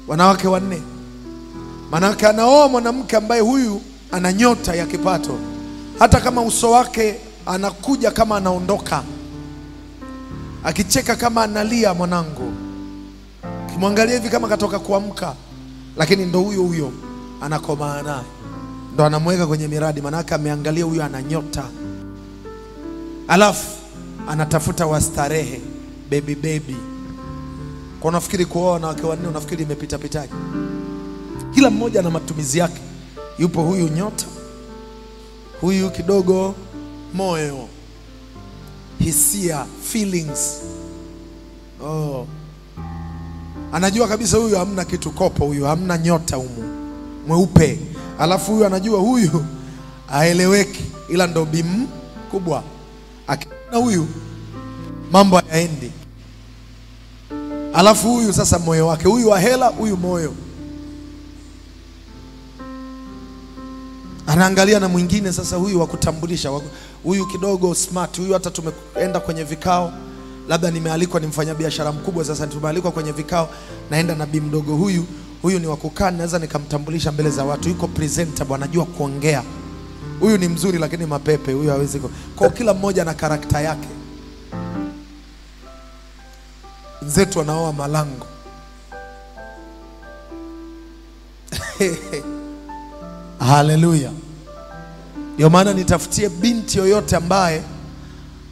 Wanawake 4. Manake anaoa mwanamke ambaye huyu ana nyota ya kipato. Hata kama uso wake anakuja kama anaondoka, akicheka kama analia mwanangu, kimwangalia hivi kama katoka kuamka, lakini ndo huyo anakomaa naye, ndo anamweka kwenye miradi. Manake ameangalia huyo ana nyota. Alafu anatafuta wastarehe, baby. Kwa unafikiri kuoa wanawake 4 unafikiri imepita pitaje? Kila mmoja na matumizi yake. Yupo huyu nyota, huyu kidogo moyo, hisia, feelings. Anajua kabisa huyu hamna kitu kopo, huyu hamna nyota humu, mweupe. Alafu huyu anajua huyu haeleweki, ila ndo bim kubwa. Akina huyu mambo hayaendi. Alafu huyu sasa moyo wake, huyu wa hela, huyu moyo. Anaangalia na mwingine sasa, huyu wa kutambulisha, huyu kidogo smart, huyu hata tumeenda kwenye vikao, labda nimealikwa, ni mfanyabiashara mkubwa, sasa tumealikwa kwenye vikao, naenda na bi mdogo huyu ni wa kukaa, naweza nikamtambulisha mbele za watu, yuko presentable, anajua kuongea. Huyu ni mzuri lakini mapepe, huyu hawezi. Kwa kila mmoja na karakta yake. Nzetu wanaoa malango. Haleluya. Ndio maana nitafutie binti yoyote ambaye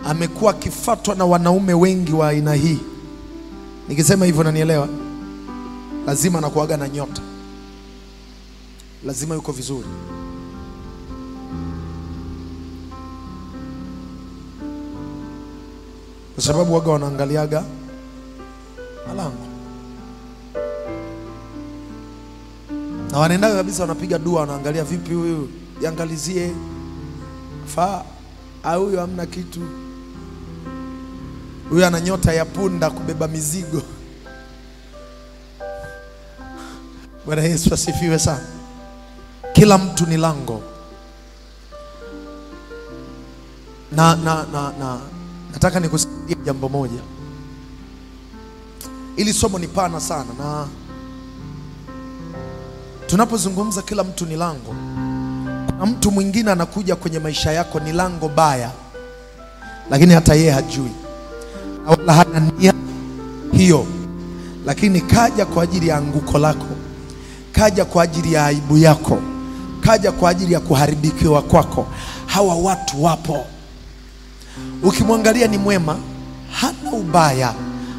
amekuwa akifuatwa na wanaume wengi wa aina hii. Nikisema hivyo unanielewa? Lazima anakuaga na nyota. Lazima yuko vizuri. Kwa sababu waga wanaangaliaga malango. Na wanaendaga kabisa, wanapiga dua, wanaangalia vipi huyu, yangalizie fa au huyu hamna kitu. Huyu ana nyota ya punda kubeba mizigo. Bwana Yesu asifiwe sana. Kila mtu ni lango. Nataka nikusikie jambo moja. Ili somo ni pana sana, na tunapozungumza kila mtu ni lango, kuna mtu mwingine anakuja kwenye maisha yako ni lango baya, lakini hata yeye hajui wala hana nia hiyo, lakini kaja kwa ajili ya anguko lako, kaja kwa ajili ya aibu yako, kaja kwa ajili ya kuharibikiwa kwako. Hawa watu wapo. Ukimwangalia ni mwema, hana ubaya,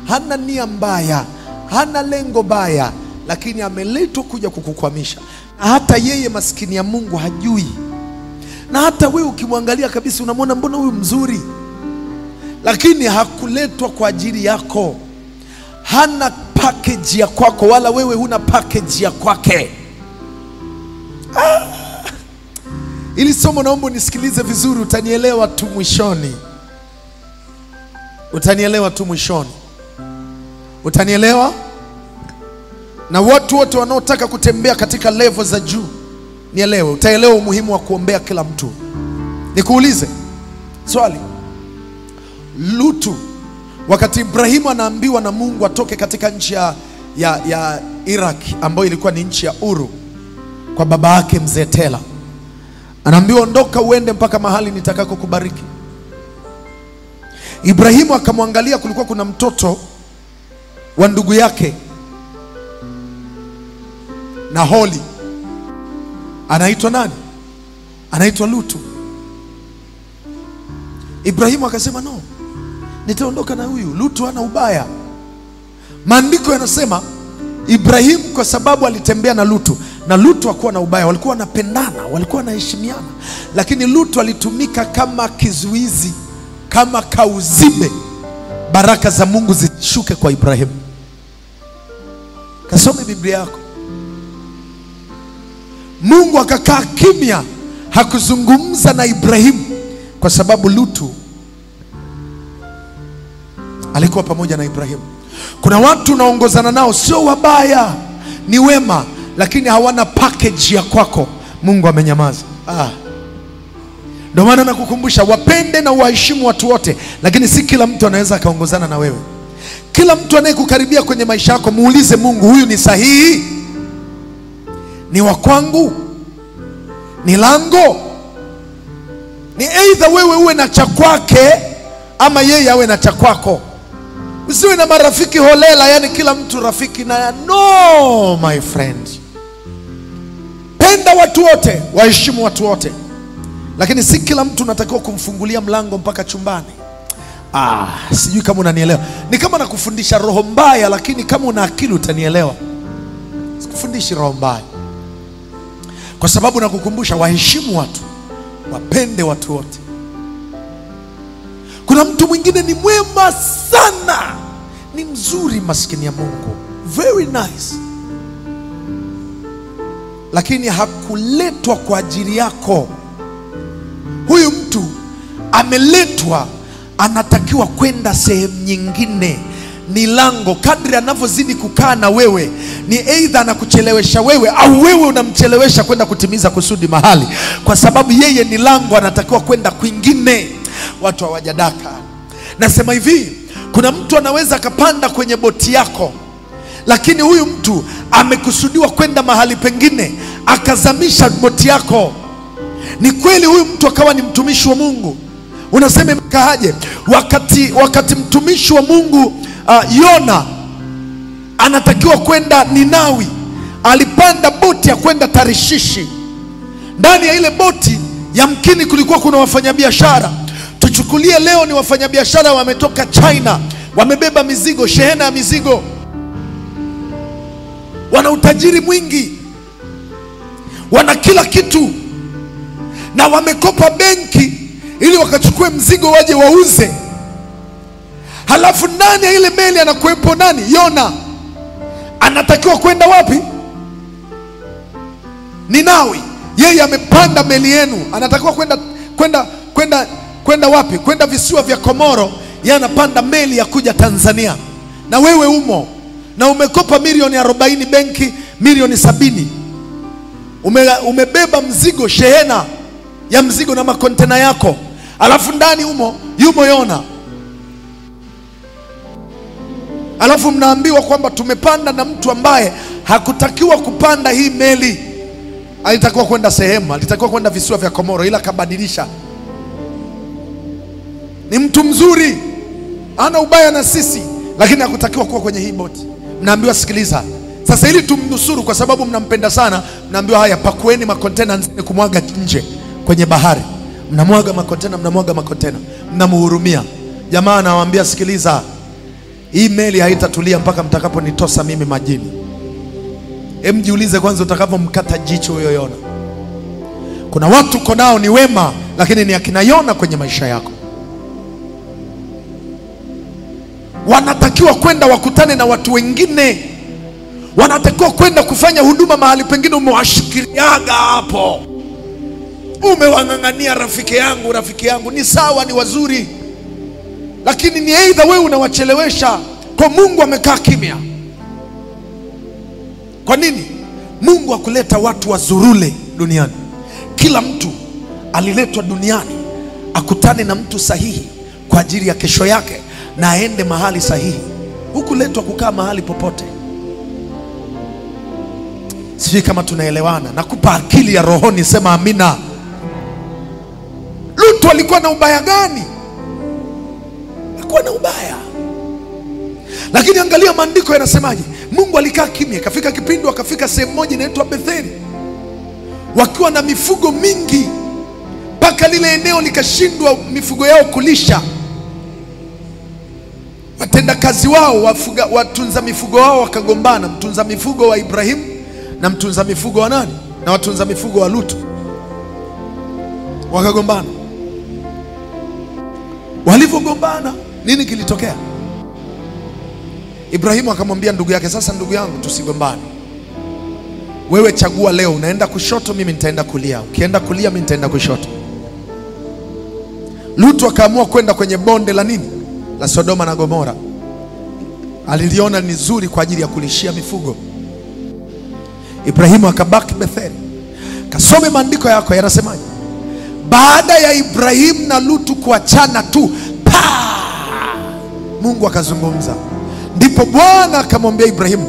hana nia mbaya, hana lengo baya, lakini ameletwa kuja kukukwamisha. Na hata yeye maskini ya Mungu hajui. Na hata wewe ukimwangalia kabisa unamwona mbona huyu mzuri, lakini hakuletwa kwa ajili yako. Hana package ya kwako, wala wewe huna package ya kwake. Ili somo naomba nisikilize vizuri, utanielewa tu mwishoni. Utanielewa tu mwishoni. Utanielewa? Na watu wote wanaotaka kutembea katika level za juu, nielewe, utaelewa umuhimu wa kuombea kila mtu. Nikuulize swali. Lutu Wakati Ibrahimu anaambiwa na Mungu atoke katika nchi ya Iraq ambayo ilikuwa ni nchi ya Uru kwa baba yake mzee Tela, anaambiwa ondoka uende mpaka mahali nitakako kubariki. Ibrahimu akamwangalia, kulikuwa kuna mtoto wa ndugu yake Naholi, anaitwa nani? Anaitwa Lutu. Ibrahimu akasema no, nitaondoka na huyu Lutu, hana ubaya. Maandiko yanasema Ibrahimu kwa sababu alitembea na Lutu, na Lutu hakuwa na ubaya, walikuwa wanapendana, walikuwa wanaheshimiana, lakini Lutu alitumika kama kizuizi, kama kauzibe baraka za Mungu zishuke kwa Ibrahimu. Kasome Biblia yako. Mungu akakaa kimya, hakuzungumza na Ibrahimu kwa sababu Lutu alikuwa pamoja na Ibrahimu. Kuna watu unaongozana nao sio wabaya, ni wema, lakini hawana package ya kwako. Mungu amenyamaza. Ndio maana nakukumbusha, wapende na waheshimu watu wote, lakini si kila mtu anaweza akaongozana na wewe. Kila mtu anayekukaribia kwenye maisha yako, muulize Mungu, huyu ni sahihi? Ni wa kwangu? Ni lango? Ni either wewe uwe na cha kwake ama yeye awe na cha kwako. Usiwe na marafiki holela, yani kila mtu rafiki na no my friend. Penda watu wote, waheshimu watu wote, lakini si kila mtu unatakiwa kumfungulia mlango mpaka chumbani. Sijui kama unanielewa. Ni kama nakufundisha roho mbaya, lakini kama una akili utanielewa. Sikufundishi roho mbaya, kwa sababu nakukumbusha waheshimu watu, wapende watu wote. Kuna mtu mwingine ni mwema sana, ni mzuri, maskini ya Mungu, very nice, lakini hakuletwa kwa ajili yako. Huyu mtu ameletwa, anatakiwa kwenda sehemu nyingine. Ni lango. Kadri anavyozidi kukaa na wewe, ni either anakuchelewesha wewe au wewe unamchelewesha kwenda kutimiza kusudi mahali, kwa sababu yeye ni lango, anatakiwa kwenda kwingine. Watu hawajadaka. Nasema hivi, kuna mtu anaweza akapanda kwenye boti yako, lakini huyu mtu amekusudiwa kwenda mahali pengine, akazamisha boti yako. Ni kweli huyu mtu akawa ni mtumishi wa Mungu. Unasema imekaaje? Wakati mtumishi wa Mungu Yona anatakiwa kwenda Ninawi, alipanda boti ya kwenda Tarishishi. Ndani ya ile boti yamkini kulikuwa kuna wafanyabiashara. Tuchukulie leo ni wafanyabiashara wametoka China, wamebeba mizigo, shehena ya mizigo, wana utajiri mwingi, wana kila kitu, na wamekopa benki ili wakachukue mzigo waje wauze. Halafu ndani ya ile meli anakuwepo nani? Yona. Anatakiwa kwenda wapi? Ninawi. Yeye amepanda meli yenu, anatakiwa kwenda wapi? Kwenda visiwa vya Komoro. Yeye anapanda meli ya kuja Tanzania, na wewe umo na umekopa milioni 40 benki, milioni 70. Umebeba mzigo, shehena ya mzigo na makontena yako, alafu ndani yumo Yona. Alafu mnaambiwa kwamba tumepanda na mtu ambaye hakutakiwa kupanda hii meli. Alitakiwa kwenda sehemu, alitakiwa kwenda visiwa vya Komoro, ila kabadilisha. Ni mtu mzuri, ana ubaya na sisi, lakini hakutakiwa kuwa kwenye hii boti. Mnaambiwa sikiliza, sasa ili tumnusuru kwa sababu mnampenda sana, mnaambiwa haya, pakueni makontena nzine kumwaga nje kwenye bahari. Mnamwaga makontena, mnamuhurumia. Jamaa anawaambia sikiliza, hii meli haitatulia mpaka mtakaponitosa mimi majini. Jiulize kwanza utakapomkata jicho huyo Yona. Kuna watu uko nao ni wema, lakini ni akina Yona kwenye maisha yako. Wanatakiwa kwenda wakutane na watu wengine, wanatakiwa kwenda kufanya huduma mahali pengine. Umewashikiliaga hapo, umewangangania rafiki yangu, ni sawa, ni wazuri, lakini ni either wewe unawachelewesha. Kwa Mungu amekaa kimya. Kwa nini? Mungu hakuleta watu wazurule duniani. Kila mtu aliletwa duniani akutane na mtu sahihi kwa ajili ya kesho yake, na aende mahali sahihi. Hukuletwa kukaa mahali popote. Sijui kama tunaelewana. Nakupa akili ya rohoni, sema amina. Lutu alikuwa na ubaya gani? Alikuwa na ubaya, lakini angalia maandiko yanasemaje. Mungu alikaa kimya. Kafika kipindi wakafika sehemu moja inaitwa Betheli, wakiwa na mifugo mingi, mpaka lile eneo likashindwa mifugo yao kulisha. Watenda kazi wao, watunza mifugo wao wakagombana. Mtunza mifugo wa Ibrahimu na mtunza mifugo wa nani? Na watunza mifugo wa Lutu wakagombana. Walivyogombana, nini kilitokea? Ibrahimu akamwambia ndugu yake, sasa ndugu yangu, tusigombane. Wewe chagua leo, unaenda kushoto, mimi nitaenda kulia. Ukienda kulia, mimi nitaenda kushoto. Lutu akaamua kwenda kwenye bonde la nini? La Sodoma na Gomora. Aliliona ni zuri kwa ajili ya kulishia mifugo. Ibrahimu akabaki Betheli. Kasome maandiko yako yanasemaje. Baada ya Ibrahimu na Lutu kuachana tu, Mungu akazungumza. Ndipo Bwana akamwambia Ibrahimu.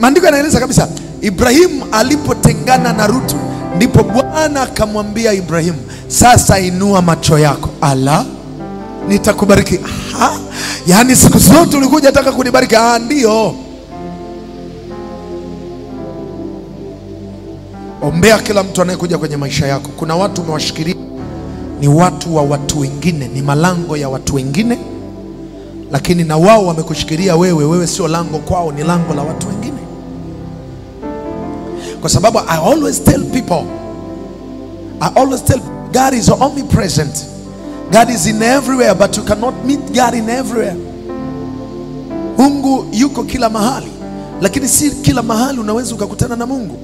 Maandiko yanaeleza kabisa, Ibrahimu alipotengana na Lutu, ndipo Bwana akamwambia Ibrahimu, sasa inua macho yako, ala, nitakubariki. Yaani siku zote ulikuja nataka kunibariki? Ndio. Ombea kila mtu anayekuja kwenye maisha yako. Kuna watu umewashikilia ni watu wa watu wengine, ni malango ya watu wengine, lakini na wao wamekushikilia wewe. Wewe sio lango kwao, ni lango la watu wengine. Kwa sababu I always tell people, God is omnipresent. God is in everywhere, but you cannot meet God in everywhere. Mungu yuko kila mahali, lakini si kila mahali unaweza ukakutana na Mungu.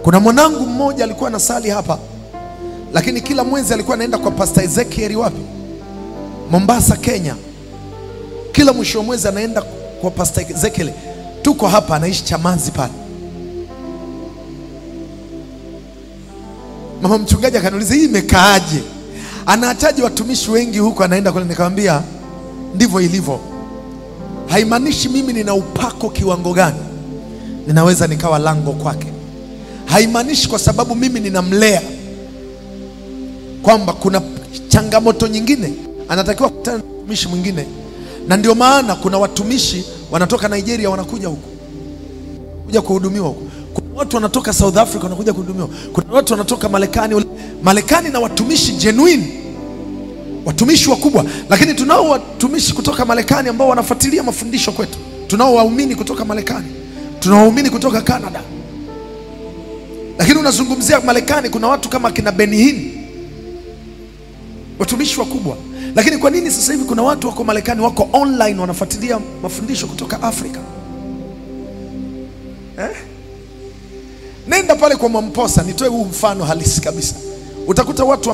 Kuna mwanangu mmoja alikuwa anasali hapa, lakini kila mwezi alikuwa anaenda kwa Pastor Ezekiel wapi? Mombasa, Kenya. Kila mwisho wa mwezi anaenda kwa Pastor Ezekiel. Tuko hapa, anaishi Chamazi pale. Mama mchungaji akaniuliza, hii imekaaje? Anaachaje watumishi wengi huko anaenda kule? Nikamwambia ndivyo ilivyo. Haimaanishi mimi nina upako kiwango gani ninaweza nikawa lango kwake. Haimaanishi kwa sababu mimi ninamlea kwamba kuna changamoto nyingine anatakiwa kukutana na mtumishi mwingine. Na ndio maana kuna watumishi wanatoka Nigeria wanakuja huku kuja kuhudumiwa huku. Kuna watu wanatoka South Africa wanakuja kuhudumiwa. Kuna watu wanatoka Marekani na watumishi genuine, watumishi wakubwa. Lakini tunao watumishi kutoka Marekani ambao wanafuatilia mafundisho kwetu. Tunao waumini kutoka Marekani, tunao waumini kutoka Canada. Lakini unazungumzia Marekani, kuna watu kama kina Benihin, watumishi wakubwa. Lakini kwa nini sasa hivi kuna watu wako Marekani wako online wanafuatilia mafundisho kutoka Afrika? Nenda pale kwa Mwamposa, nitoe huu mfano halisi kabisa. Utakuta watu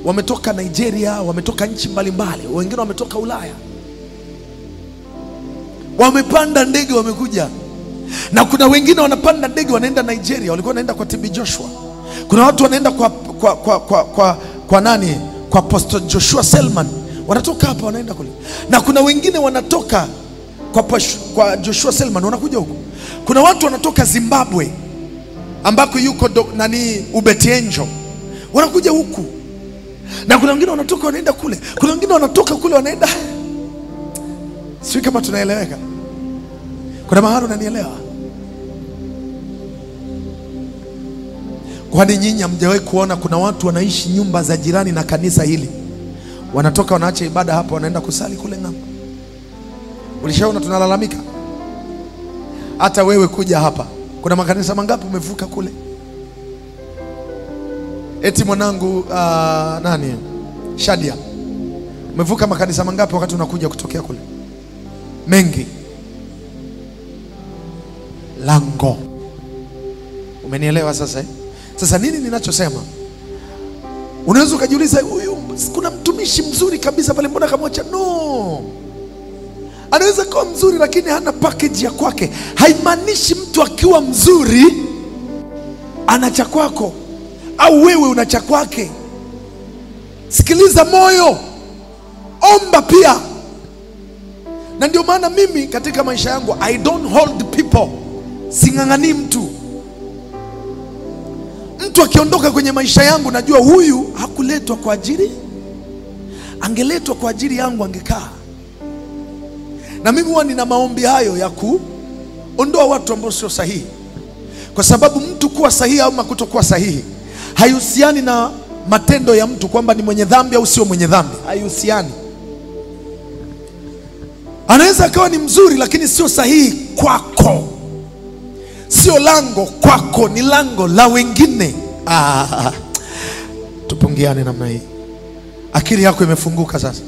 wametoka Nigeria, wametoka nchi mbalimbali, wengine wametoka Ulaya. Wamepanda ndege wamekuja. Na kuna wengine wanapanda ndege wanaenda Nigeria, walikuwa wanaenda kwa TB Joshua. Kuna watu wanaenda kwa nani? Kwa Apostle Joshua Selman. Wanatoka hapa wanaenda kule. Na kuna wengine wanatoka kwa Joshua Selman wanakuja huko. Kuna watu wanatoka Zimbabwe ambako yuko Ubeti Angel, wanakuja huku. Na kuna wengine wanatoka wanaenda kule. Kuna wengine wanatoka kule wanaenda. Sio kama tunaeleweka. Kuna mahali unanielewa? Kwani nyinyi hamjawahi kuona kuna watu wanaishi nyumba za jirani na kanisa hili? Wanatoka wanaacha ibada hapa wanaenda kusali kule ng'ambo. Ulishaona tunalalamika? Hata wewe kuja hapa, kuna makanisa mangapi umevuka kule? Eti mwanangu Shadia, umevuka makanisa mangapi wakati unakuja kutokea kule? Mengi. Lango. Umenielewa sasa? Sasa nini ninachosema? Unaweza ukajiuliza, huyu kuna mtumishi mzuri kabisa pale, mbona kamwacha? No. Anaweza kuwa mzuri lakini hana package ya kwake. Haimaanishi mtu akiwa mzuri ana cha kwako au wewe una cha kwake. Sikiliza moyo. omba pia. Na ndio maana mimi katika maisha yangu I don't hold people. Singangani mtu. Mtu akiondoka kwenye maisha yangu najua huyu hakuletwa kwa ajili. Angeletwa kwa ajili yangu angekaa. Na mimi huwa nina maombi hayo ya kuondoa watu ambao sio sahihi. Kwa sababu mtu kuwa sahihi au kutokuwa sahihi haihusiani na matendo ya mtu, kwamba ni mwenye dhambi au sio mwenye dhambi. Haihusiani. Anaweza akawa ni mzuri lakini sio sahihi kwako. Sio lango kwako, ni lango la wengine. Tupungiane namna hii. Akili yako imefunguka sasa.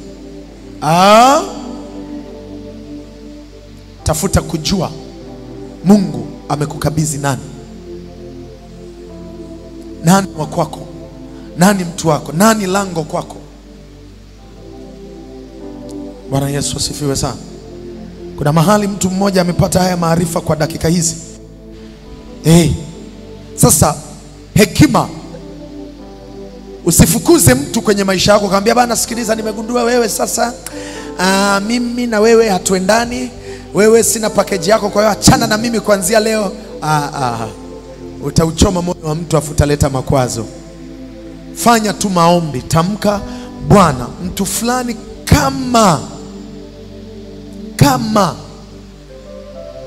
Tafuta kujua Mungu amekukabidhi nani. Nani wa kwako? Nani mtu wako? Nani lango kwako? Bwana Yesu asifiwe sana. Kuna mahali mtu mmoja amepata haya maarifa kwa dakika hizi. Sasa hekima, usifukuze mtu kwenye maisha yako kaambia bana, sikiliza, nimegundua wewe sasa mimi na wewe hatuendani, wewe sina package yako, kwa hiyo achana na mimi kuanzia leo. Utauchoma moyo wa mtu afu utaleta makwazo. Fanya tu maombi, tamka, Bwana, mtu fulani kama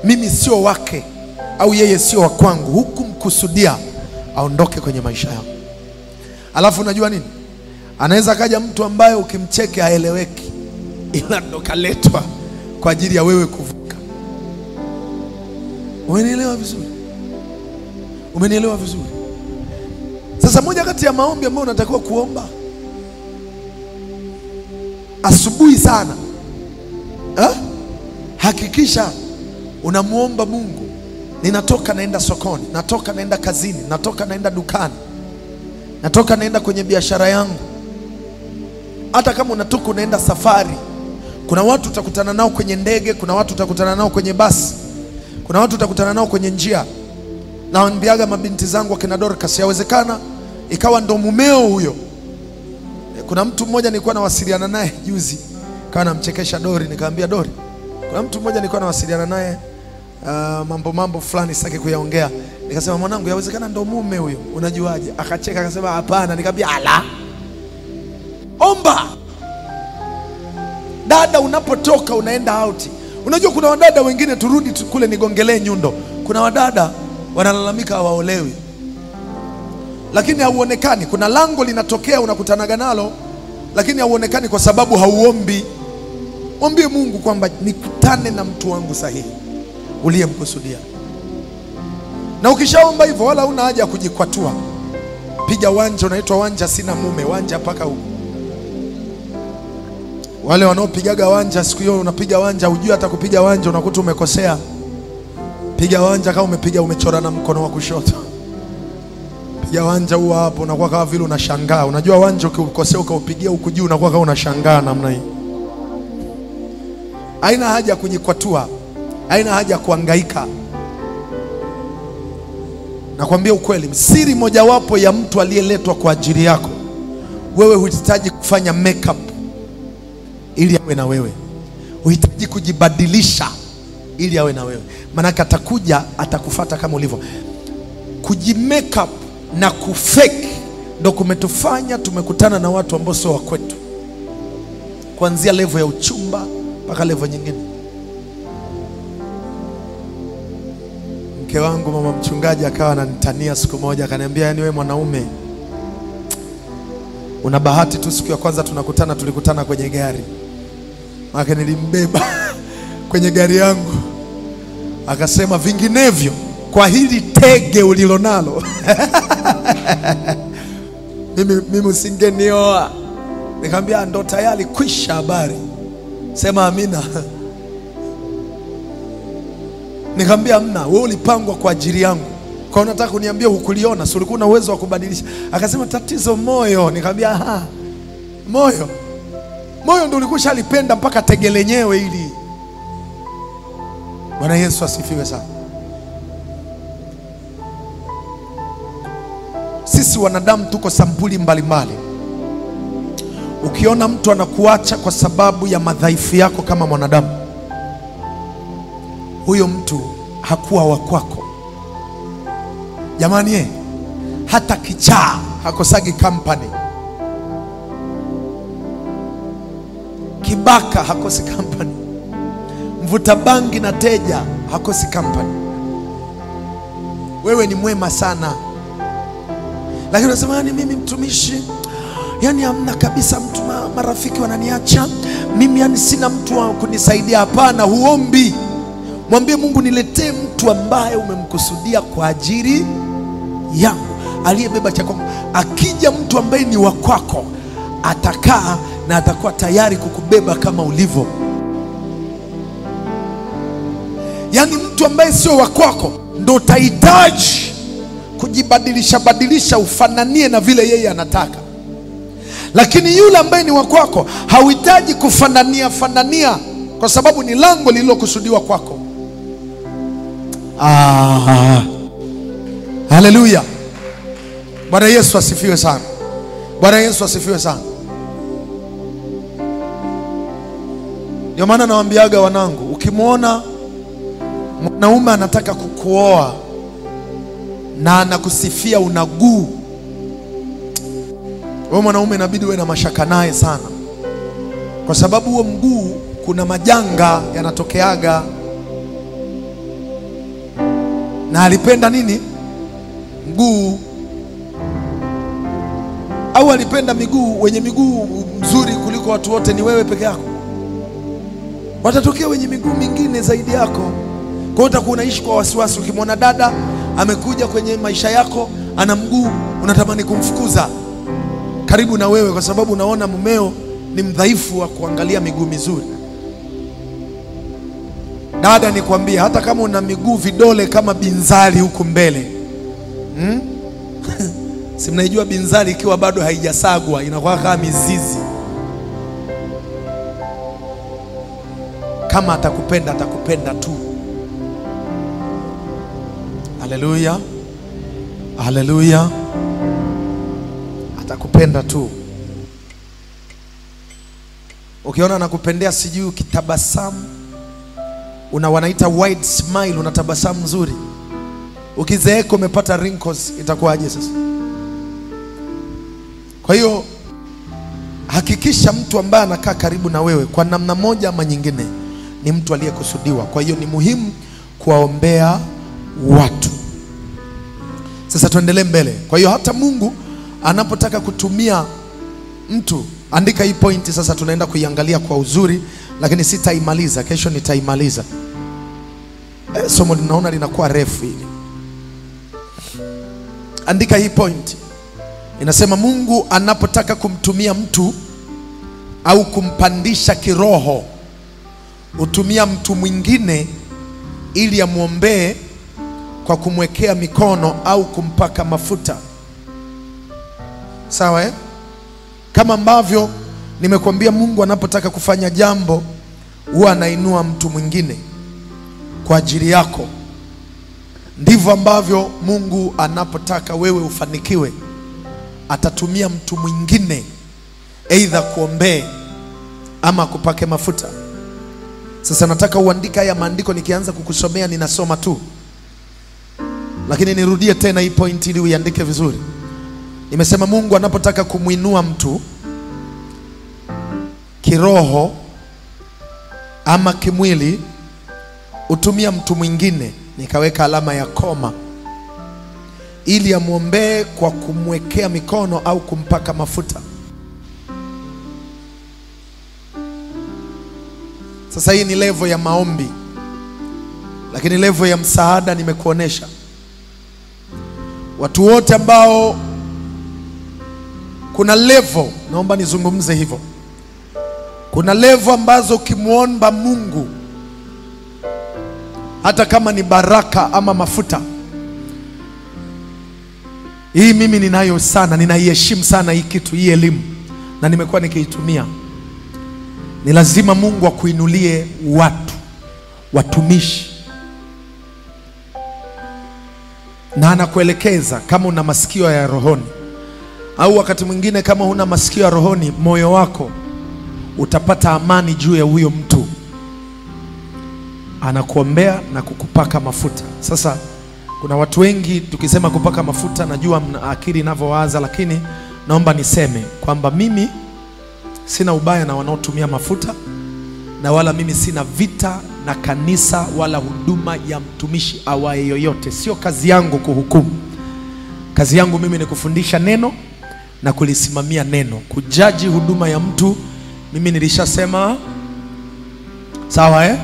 mimi sio wake au yeye sio wa kwangu, hukumkusudia aondoke kwenye maisha yako. Alafu unajua nini? Anaweza kaja mtu ambaye ukimcheke haeleweki, ila ndo kaletwa kwa ajili ya wewe kuvuka. Umenielewa vizuri? Umenielewa vizuri? Sasa moja kati ya maombi ambayo unatakiwa kuomba asubuhi sana, hakikisha unamuomba Mungu, ninatoka naenda sokoni, natoka naenda kazini, natoka naenda dukani, natoka naenda kwenye biashara yangu. Hata kama unatoka unaenda safari, kuna watu utakutana nao kwenye ndege, kuna watu utakutana nao kwenye basi, kuna watu utakutana nao kwenye njia. Naambiaga mabinti zangu akina Dorcas, yawezekana ikawa ndo mumeo huyo. Kuna mtu mmoja nilikuwa nawasiliana naye juzi, kawa namchekesha Dori, nikamwambia Dori, kuna mtu mmoja nilikuwa nawasiliana naye mambo fulani sitaki kuyaongea. Nikasema mwanangu, yawezekana ndo mume huyo, unajuaje? Akacheka akasema hapana. Nikamwambia ala, omba. Dada, unapotoka unaenda out, unajua kuna wadada wengine, turudi kule nigongelee nyundo, kuna wadada wanalalamika hawaolewi lakini hauonekani. Kuna lango linatokea unakutanaga nalo lakini hauonekani kwa sababu hauombi. Ombie Mungu kwamba nikutane na mtu wangu sahihi uliyemkusudia. Na ukishaomba hivyo wala una haja ya kujikwatua. Piga wanja, unaitwa wanja sina mume, wanja paka huko. Wale wanaopigaga wanja siku hiyo, unapiga wanja hujui hata kupiga wanja, unakuta umekosea. Piga wanja kama umepiga umechora na mkono wa kushoto. Piga wanja huo hapo, unakuwa kama vile unashangaa. Unajua wanja ukikosea ukaupigia huku juu unakuwa kama unashangaa namna hii. Haina haja ya kujikwatua, haina haja ya kuhangaika. Nakwambia ukweli, siri mojawapo ya mtu aliyeletwa kwa ajili yako, wewe huhitaji kufanya makeup ili awe na wewe. Huhitaji kujibadilisha ili awe na wewe. Maana atakuja atakufuata kama ulivyo. Kujimakeup na kufake ndo kumetufanya tumekutana na watu ambao sio wa kwetu, kuanzia level ya uchumba mpaka level nyingine. Mke wangu mama mchungaji akawa ananitania siku moja, akaniambia, yani wewe mwanaume una bahati tu, siku ya kwanza tunakutana tulikutana kwenye gari. Maana nilimbeba kwenye gari yangu. Akasema vinginevyo kwa hili tege ulilonalo mimi usingenioa. Nikamwambia ndo tayari kwisha habari, sema amina. Nikamwambia mna, wewe ulipangwa kwa ajili yangu, kwa unataka kuniambia hukuliona, si ulikuwa na uwezo wa kubadilisha? Akasema tatizo moyo. Nikamwambia moyo ndio ulikuwa shalipenda mpaka tege lenyewe hili. Bwana Yesu asifiwe sana. Sisi wanadamu tuko sampuli mbalimbali. Ukiona mtu anakuacha kwa sababu ya madhaifu yako kama mwanadamu, huyo mtu hakuwa wa kwako. Jamani, hata kichaa hakosagi company. Kibaka hakosi company. Mvuta bangi na teja hakosi company. Wewe ni mwema sana, lakini unasema ni mimi mtumishi, yani hamna kabisa mtu, marafiki wananiacha mimi, yani sina mtu wa kunisaidia. Hapana, huombi. Mwambie Mungu, niletee mtu ambaye umemkusudia kwa ajili yangu, aliyebeba cha kwangu. Akija mtu ambaye ni wa kwako, atakaa na atakuwa tayari kukubeba kama ulivyo. Yani mtu ambaye sio wa kwako ndo utahitaji kujibadilisha ufananie na vile yeye anataka. Lakini yule ambaye ni wa kwako hauhitaji kufanania, kwa sababu ni lango lililokusudiwa kwako. Haleluya. Bwana Yesu asifiwe sana. Bwana Yesu asifiwe sana. Ndio maana nawaambiaga wanangu, ukimwona mwanaume anataka kukuoa na anakusifia unaguu, wewe mwanaume inabidi uwe na mashaka naye sana, kwa sababu huo mguu kuna majanga yanatokeaga. Na alipenda nini? Mguu. Au alipenda miguu? Wenye miguu mzuri kuliko watu wote ni wewe peke yako. Watatokea wenye miguu mingine zaidi yako. Kwa hiyo utakuwa unaishi kwa wasiwasi. Ukimwona dada amekuja kwenye maisha yako ana mguu, unatamani kumfukuza karibu na wewe, kwa sababu unaona mumeo ni mdhaifu wa kuangalia miguu mizuri. Dada, nikwambia, hata kama una miguu vidole kama binzari huku mbele, si mnaijua binzari ikiwa bado haijasagwa inakuwa kama mizizi. Kama atakupenda, atakupenda tu. Haleluya, haleluya. Atakupenda tu. Ukiona anakupendea, sijui ukitabasamu, wanaita wide smile, unatabasamu nzuri, ukizeeka umepata wrinkles, itakuwaje sasa? Kwa hiyo hakikisha mtu ambaye anakaa karibu na wewe kwa namna moja ama nyingine ni mtu aliyekusudiwa. Kwa hiyo ni muhimu kuwaombea watu. Sasa tuendelee mbele. Kwa hiyo hata Mungu anapotaka kutumia mtu, andika hii pointi sasa, tunaenda kuiangalia kwa uzuri, lakini sitaimaliza, kesho nitaimaliza. Somo linaona linakuwa refu hili. Andika hii pointi. Inasema Mungu anapotaka kumtumia mtu au kumpandisha kiroho, hutumia mtu mwingine ili amwombee kwa kumwekea mikono au kumpaka mafuta. Sawa, Kama ambavyo nimekuambia, Mungu anapotaka kufanya jambo huwa anainua mtu mwingine kwa ajili yako. Ndivyo ambavyo Mungu anapotaka wewe ufanikiwe, atatumia mtu mwingine, aidha kuombee ama kupake mafuta. Sasa nataka uandika haya maandiko, nikianza kukusomea ninasoma tu, lakini nirudie tena hii point ili uiandike vizuri. Nimesema Mungu anapotaka kumuinua mtu kiroho ama kimwili, utumia mtu mwingine, nikaweka alama ya koma, ili amwombee kwa kumwekea mikono au kumpaka mafuta. Sasa hii ni level ya maombi, lakini level ya msaada nimekuonesha. Watu wote ambao kuna level, naomba nizungumze hivyo. Kuna level ambazo ukimuomba Mungu, hata kama ni baraka ama mafuta, hii mimi ninayo sana, ninaiheshimu sana hii kitu, hii elimu, na nimekuwa nikiitumia. Ni lazima Mungu akuinulie watu, watumishi, na anakuelekeza kama una masikio ya rohoni, Au wakati mwingine kama huna masikio ya rohoni, moyo wako utapata amani juu ya huyo mtu. Anakuombea na kukupaka mafuta. Sasa kuna watu wengi tukisema kupaka mafuta, najua akili inavyowaza, lakini naomba niseme kwamba mimi sina ubaya na wanaotumia mafuta, na wala mimi sina vita na kanisa wala huduma ya mtumishi awaye yoyote. Sio kazi yangu kuhukumu. Kazi yangu mimi ni kufundisha neno na kulisimamia neno. Kujaji huduma ya mtu, mimi nilishasema sawa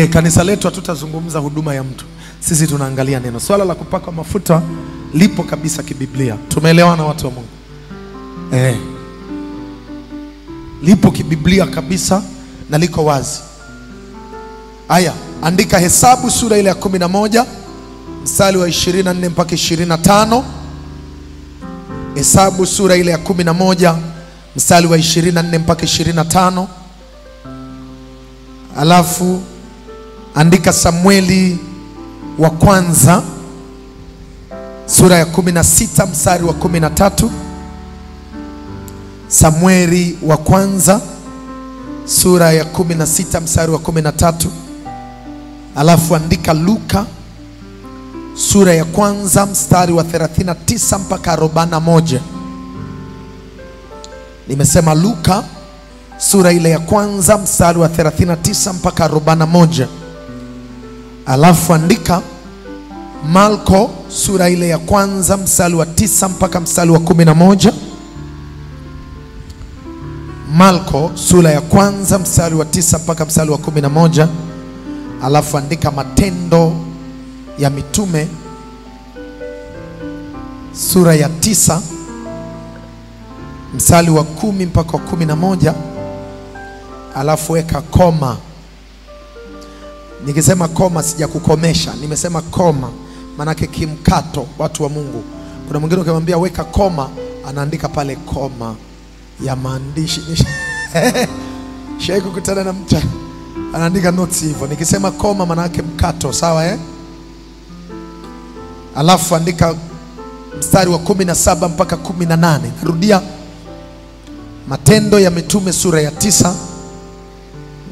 kanisa letu hatutazungumza huduma ya mtu. Sisi tunaangalia neno. Swala la kupaka mafuta lipo kabisa kibiblia. Tumeelewana watu wa Mungu? Lipo kibiblia kabisa na liko wazi. Aya, andika Hesabu sura ile ya 11 mstari wa 24 mpaka 25. Hesabu sura ile ya 11 mstari wa 24 mpaka 25. Alafu andika Samueli wa kwanza sura ya 16 mstari wa 13. Samueli wa kwanza sura ya 16 mstari wa 13. Alafu andika Luka sura ya kwanza mstari wa 39 mpaka 41. Nimesema Luka sura ile ya kwanza mstari wa 39 mpaka 41. Alafu andika Marko sura ile ya kwanza mstari wa 9 mpaka mstari wa 11. Marko sura ya kwanza mstari wa 9 mpaka mstari wa 11. Alafu andika Matendo ya Mitume sura ya 9 mstari wa 10 mpaka 11. Alafu weka koma. Nikisema koma sija kukomesha, nimesema koma manake kimkato. Watu wa Mungu, kuna mwingine ukimwambia weka koma, anaandika pale koma ya maandishi. Shai kukutana na mtu anaandika notes hivyo. Nikisema koma manake mkato, sawa Alafu andika mstari wa 17 mpaka 18. Narudia, Matendo ya Mitume sura ya 9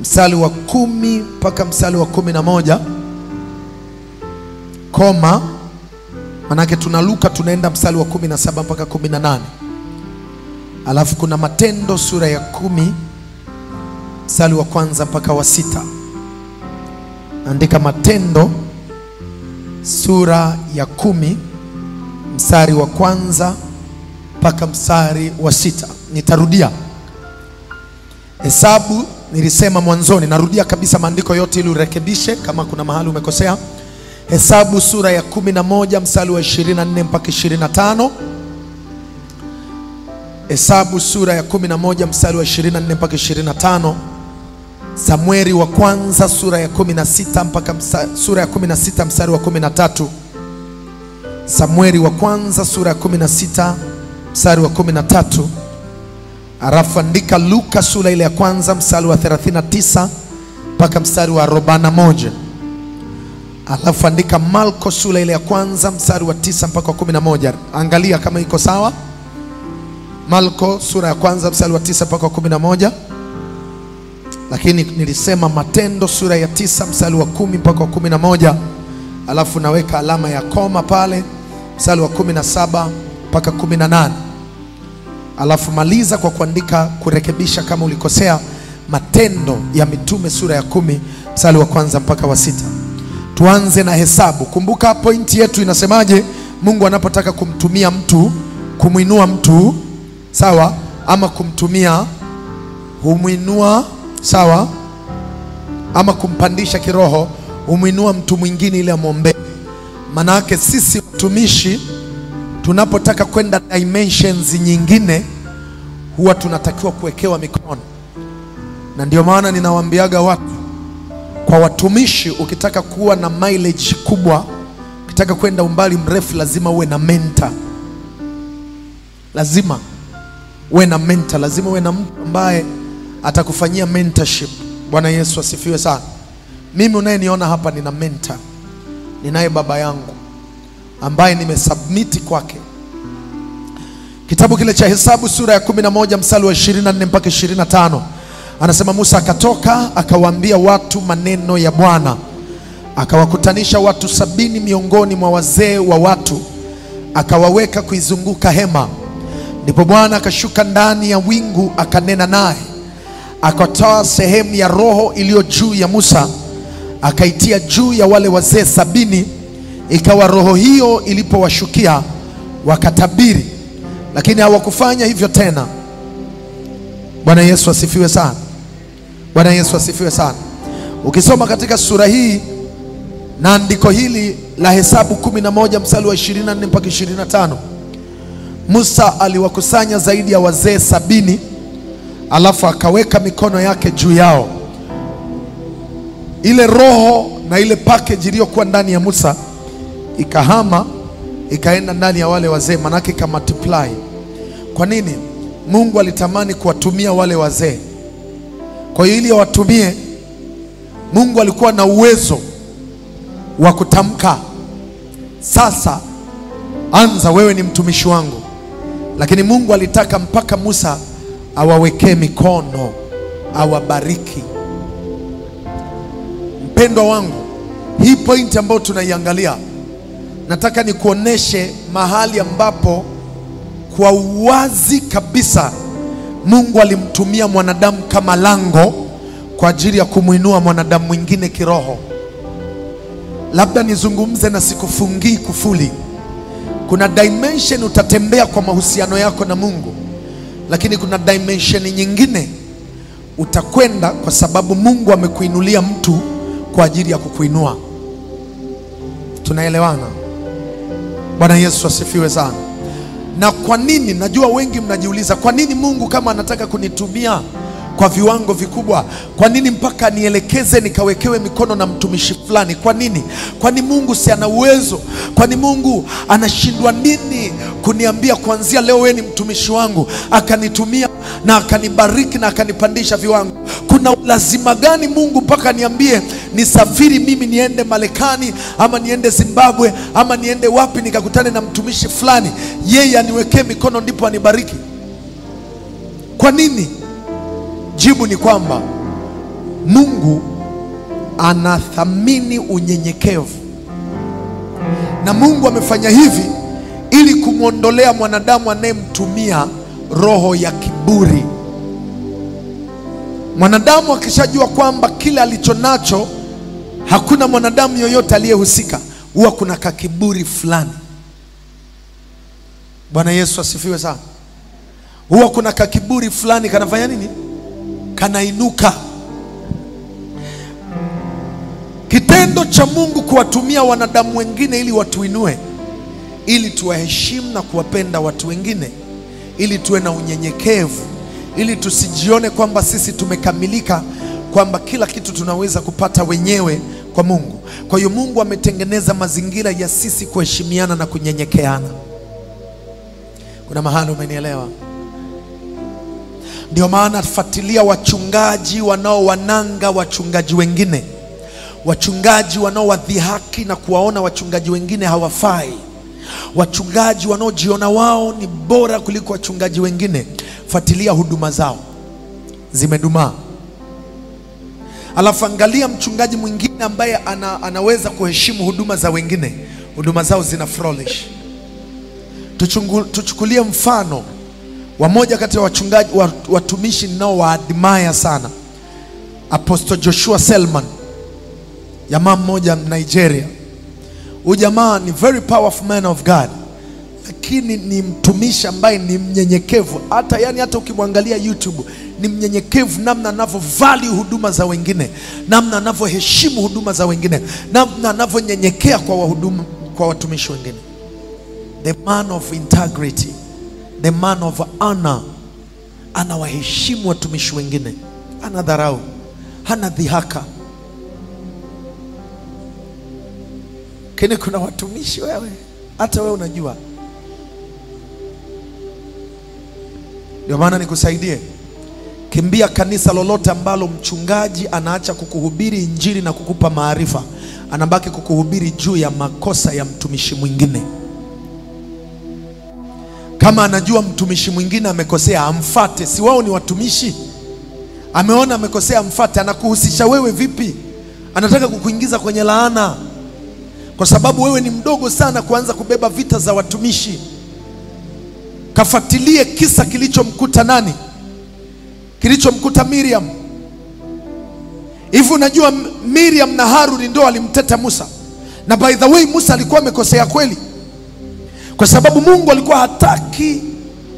mstari wa 10 mpaka mstari wa 11. Koma manake tunaluka tunaenda mstari wa 17 mpaka 18. Alafu kuna Matendo sura ya 10 mstari wa kwanza mpaka wa 6. Andika Matendo sura ya 10 mstari wa kwanza mpaka mstari wa 6. Nitarudia. Hesabu nilisema mwanzoni, narudia kabisa maandiko yote ili urekebishe kama kuna mahali umekosea. Hesabu sura ya 11 mstari wa 24 mpaka 25. Hesabu sura ya 11 mstari wa 24 mpaka 25. Samueli wa kwanza sura ya 16 mpaka sura ya 16 mstari wa 13. Samueli wa kwanza sura ya 16 mstari wa 13. Alafu andika Luka sura ile ya kwanza mstari wa 39 mpaka mstari wa 41. Alafu andika Marko sura ile ya kwanza mstari wa 9 mpaka 11. Angalia kama iko sawa. Marko sura ya kwanza mstari wa 9 mpaka 11. Lakini nilisema Matendo sura ya 9 mstari wa 10 mpaka 11. Alafu naweka alama ya koma pale mstari wa 17 mpaka 18. Alafu maliza kwa kuandika kurekebisha kama ulikosea Matendo ya Mitume sura ya 10 mstari wa kwanza mpaka wa 6. Tuanze na Hesabu. Kumbuka pointi yetu inasemaje? Mungu anapotaka kumtumia mtu, kumuinua mtu, sawa, ama kumtumia, humuinua, sawa, ama kumpandisha kiroho, humuinua mtu mwingine ili amwombee. Manake sisi watumishi tunapotaka kwenda dimensions nyingine huwa tunatakiwa kuwekewa mikono. Na ndio maana ninawaambiaga watu, kwa watumishi ukitaka kuwa na mileage kubwa, ukitaka kwenda umbali mrefu, lazima uwe na mentor. Lazima uwe na mentor, lazima uwe na mtu ambaye atakufanyia mentorship. Bwana Yesu asifiwe sana. Mimi unayeniona hapa nina mentor. Ninaye baba yangu ambaye nimesubmit kwake. Kitabu kile cha Hesabu sura ya 11 mstari wa 24 mpaka 25. Anasema Musa akatoka akawaambia watu maneno ya Bwana. Akawakutanisha watu 70 miongoni mwa wazee wa watu, akawaweka kuizunguka hema. Ndipo Bwana akashuka ndani ya wingu akanena naye. Akatoa sehemu ya roho iliyo juu ya Musa, akaitia juu ya wale wazee 70. Ikawa roho hiyo ilipowashukia wakatabiri, lakini hawakufanya hivyo tena. Bwana Yesu asifiwe sana. Bwana Yesu asifiwe sana. Ukisoma katika sura hii na andiko hili la Hesabu 11 mstari wa 24 mpaka 25, Musa aliwakusanya zaidi ya wazee 70, alafu akaweka mikono yake juu yao. Ile roho na ile package iliyokuwa ndani ya Musa ikahama ikaenda ndani ya wale wazee, manake ika multiply. Kwa nini? Mungu alitamani kuwatumia wale wazee. Kwa hiyo ili awatumie, Mungu alikuwa na uwezo wa kutamka, sasa anza, wewe ni mtumishi wangu. Lakini Mungu alitaka mpaka Musa awawekee mikono, awabariki. Mpendwa wangu, hii point ambayo tunaiangalia, nataka nikuoneshe mahali ambapo kwa uwazi kabisa Mungu alimtumia mwanadamu kama lango kwa ajili ya kumuinua mwanadamu mwingine kiroho. Labda nizungumze na sikufungii kufuli. Kuna dimension utatembea kwa mahusiano yako na Mungu, lakini kuna dimension nyingine utakwenda kwa sababu Mungu amekuinulia mtu kwa ajili ya kukuinua. Tunaelewana? Bwana Yesu asifiwe sana. Na kwa nini? Najua wengi mnajiuliza, kwa nini Mungu kama anataka kunitumia kwa viwango vikubwa, kwa nini mpaka nielekeze nikawekewe mikono na mtumishi fulani? Kwa nini? Kwani Mungu si ana uwezo? Kwani Mungu anashindwa nini kuniambia kuanzia leo wewe ni mtumishi wangu, akanitumia na akanibariki na akanipandisha viwango? Kuna lazima gani Mungu mpaka niambie nisafiri mimi niende Marekani ama niende Zimbabwe ama niende wapi nikakutane na mtumishi fulani, yeye aniwekee mikono ndipo anibariki? Kwa nini? Jibu ni kwamba Mungu anathamini unyenyekevu, na Mungu amefanya hivi ili kumwondolea mwanadamu anayemtumia roho ya kiburi. Mwanadamu akishajua kwamba kile alichonacho hakuna mwanadamu yoyote aliyehusika, huwa kuna kakiburi fulani. Bwana Yesu asifiwe sana. Huwa kuna kakiburi fulani kanafanya nini? Kanainuka. Kitendo cha Mungu kuwatumia wanadamu wengine ili watuinue, ili tuwaheshimu na kuwapenda watu wengine, ili tuwe na unyenyekevu, ili tusijione kwamba sisi tumekamilika, kwamba kila kitu tunaweza kupata wenyewe kwa Mungu. Kwa hiyo Mungu ametengeneza mazingira ya sisi kuheshimiana na kunyenyekeana. Kuna mahali umenielewa? Ndio maana fuatilia wachungaji wanaowananga wachungaji wengine, wachungaji wanaowadhihaki na kuwaona wachungaji wengine hawafai, wachungaji wanaojiona wao ni bora kuliko wachungaji wengine. Fuatilia huduma zao, zimedumaa. Alafu angalia mchungaji mwingine ambaye anaweza kuheshimu huduma za wengine, huduma zao zina flourish. Tuchukulie mfano wa moja kati ya wachungaji watumishi ninao waadmire sana, Apostle Joshua Selman, jamaa mmoja Nigeria. Huyu jamaa ni very powerful man of God, lakini ni mtumishi ambaye ni mnyenyekevu. Hata ukimwangalia YouTube ni mnyenyekevu, namna anavyovalue huduma za wengine, namna anavyoheshimu huduma za wengine, namna anavyonyenyekea kwa watumishi wengine. The man of integrity, the man of honor. Anawaheshimu watumishi wengine, hana dharau, hana dhihaka. Kile kuna watumishi wewe, hata wewe unajua. Ndio maana nikusaidie, kimbia kanisa lolote ambalo mchungaji anaacha kukuhubiri injili na kukupa maarifa, anabaki kukuhubiri juu ya makosa ya mtumishi mwingine. Kama anajua mtumishi mwingine amekosea, amfate. Si wao ni watumishi? Ameona amekosea, amfate. Anakuhusisha wewe vipi? Anataka kukuingiza kwenye laana, kwa sababu wewe ni mdogo sana kuanza kubeba vita za watumishi. Kafuatilie kisa kilichomkuta nani? Kilichomkuta Miriam. Hivi unajua Miriam na Haruni ndio alimteta Musa. Na by the way, Musa alikuwa amekosea kweli, kwa sababu Mungu alikuwa hataki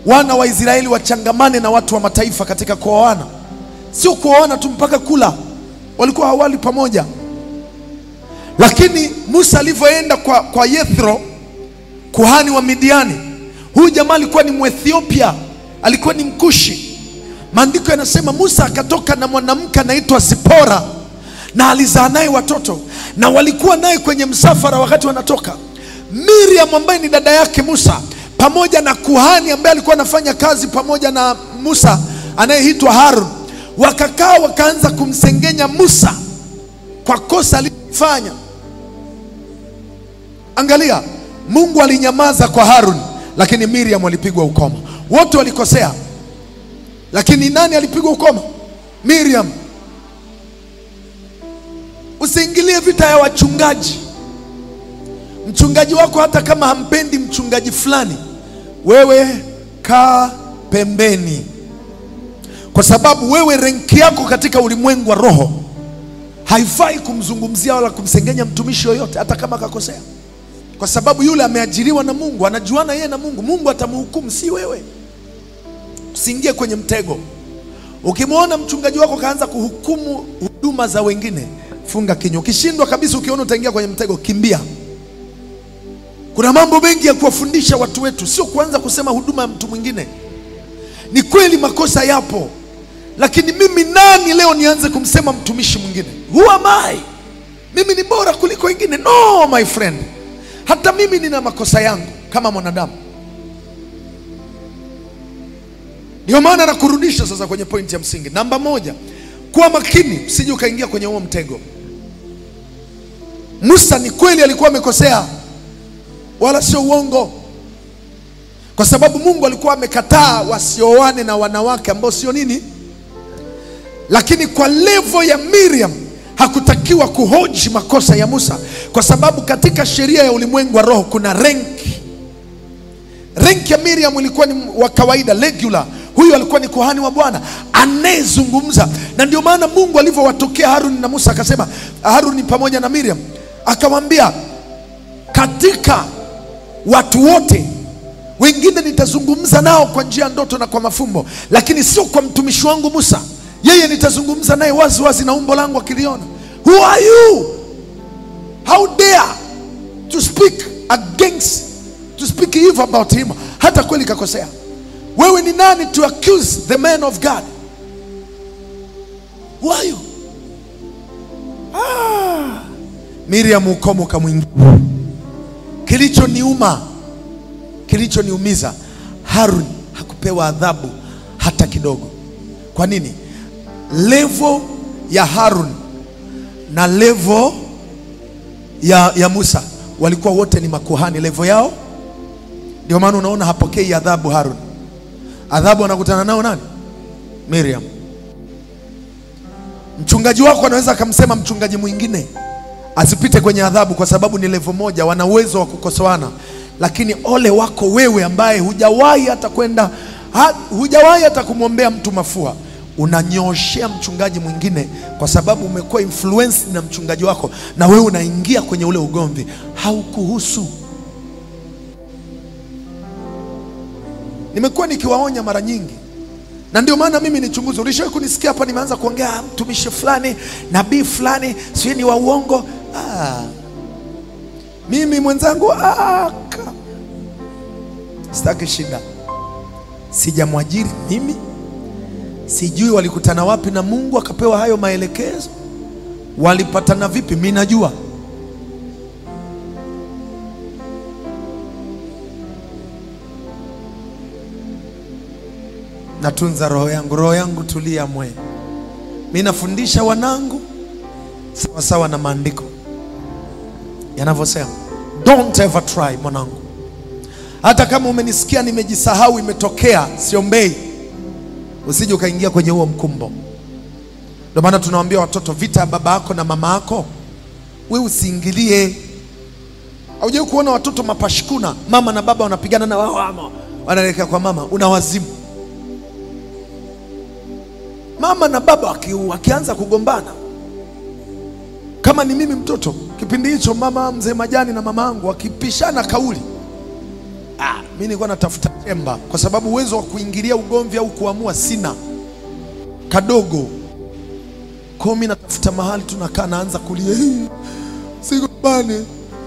wana wa Israeli wachangamane na watu wa mataifa katika kuoana. Sio kuoana tu, mpaka kula walikuwa hawali pamoja. Lakini Musa alivyoenda kwa Yethro, kuhani wa Midiani, huyu jamaa alikuwa ni Mwethiopia, alikuwa ni Mkushi. Maandiko yanasema Musa akatoka na mwanamke anaitwa Zipora, na alizaa naye watoto, na walikuwa naye kwenye msafara wakati wanatoka. Miriam ambaye ni dada yake Musa, pamoja na kuhani ambaye alikuwa anafanya kazi pamoja na Musa anayeitwa Harun, wakakaa wakaanza kumsengenya Musa kwa kosa alifanya. Angalia, Mungu alinyamaza kwa Harun, lakini Miriam alipigwa ukoma. Wote walikosea, lakini nani alipigwa ukoma? Miriam. Usiingilie vita ya wachungaji. Mchungaji wako hata kama hampendi mchungaji fulani, wewe kaa pembeni, kwa sababu wewe renki yako katika ulimwengu wa roho haifai kumzungumzia wala kumsengenya mtumishi yoyote, hata kama kakosea, kwa sababu yule ameajiriwa na Mungu, anajuana yeye na Mungu. Mungu atamhukumu, si wewe. Usiingie kwenye mtego. Ukimwona mchungaji wako kaanza kuhukumu huduma za wengine, funga kinywa. Ukishindwa kabisa, ukiona utaingia kwenye mtego, kimbia. Kuna mambo mengi ya kuwafundisha watu wetu, sio kuanza kusema huduma ya mtu mwingine. Ni kweli makosa yapo, lakini mimi nani leo nianze kumsema mtumishi mwingine? Who am I? Mimi ni bora kuliko wengine? No my friend. Hata mimi nina makosa yangu kama mwanadamu. Ndio maana nakurudisha sasa kwenye pointi ya msingi. Namba moja, kuwa makini usije ukaingia kwenye huo mtego. Musa ni kweli alikuwa amekosea, wala sio uongo, kwa sababu Mungu alikuwa amekataa wasioane na wanawake ambao sio nini. Lakini kwa level ya Miriam hakutakiwa kuhoji makosa ya Musa, kwa sababu katika sheria ya ulimwengu wa roho kuna renki. Renki ya Miriam ilikuwa ni wa kawaida, regular. Huyu alikuwa ni kuhani wa Bwana anayezungumza. Na ndio maana Mungu alivyowatokea Haruni na Musa akasema, Haruni pamoja na Miriam, akamwambia, katika watu wote wengine nitazungumza nao kwa njia ndoto na kwa mafumbo, lakini sio kwa mtumishi wangu Musa. Yeye nitazungumza naye wazi wazi na umbo langu akiliona. Who are you? How dare to speak against, to speak evil about him? Hata kweli kakosea. Wewe ni nani to accuse the man of God? Who are you? Miriam ukomo kamwingi. Kilichoniumiza, Harun hakupewa adhabu hata kidogo. Kwa nini? Level ya Harun na level ya Musa walikuwa wote ni makuhani, level yao. Ndio maana unaona hapokei adhabu Harun. Adhabu anakutana nao nani? Miriam. Mchungaji wako anaweza akamsema mchungaji mwingine asipite kwenye adhabu kwa sababu ni level moja, wana uwezo wa kukosoana. Lakini ole wako wewe ambaye hujawahi hata kumwombea mtu mafua, unanyoshea mchungaji mwingine kwa sababu umekuwa influenced na mchungaji wako, na wewe unaingia kwenye ule ugomvi. Haukuhusu. Nimekuwa nikiwaonya mara nyingi, na ndio maana mimi nichunguze. Ulishawahi kunisikia hapa nimeanza kuongea mtumishi fulani, nabii fulani, sio ni wa uongo? Mimi mwenzangu sitaki shida. Sijamwajiri mimi, sijui walikutana wapi na Mungu akapewa hayo maelekezo, walipatana vipi, mimi najua. Natunza roho yangu tulia mwe. Mimi nafundisha wanangu sawa sawa na maandiko yanavyosema. Don't ever try mwanangu. Hata kama umenisikia nimejisahau, imetokea, siombei, usije ukaingia kwenye huo mkumbo. Ndio maana tunawaambia watoto, vita ya baba yako na mama yako wewe usiingilie. Haujawahi kuona watoto mapashikuna, mama na baba wanapigana na wao wanaelekea kwa mama, unawazimu. Mama na baba wakianza kugombana, kama ni mimi mtoto kipindi hicho, mama mzee Majani na mama yangu wakipishana kauli, mimi nilikuwa natafuta chemba, kwa sababu uwezo wa kuingilia ugomvi au kuamua sina, kadogo. Kwa mimi natafuta mahali tunakaa, naanza kulia, sigombane,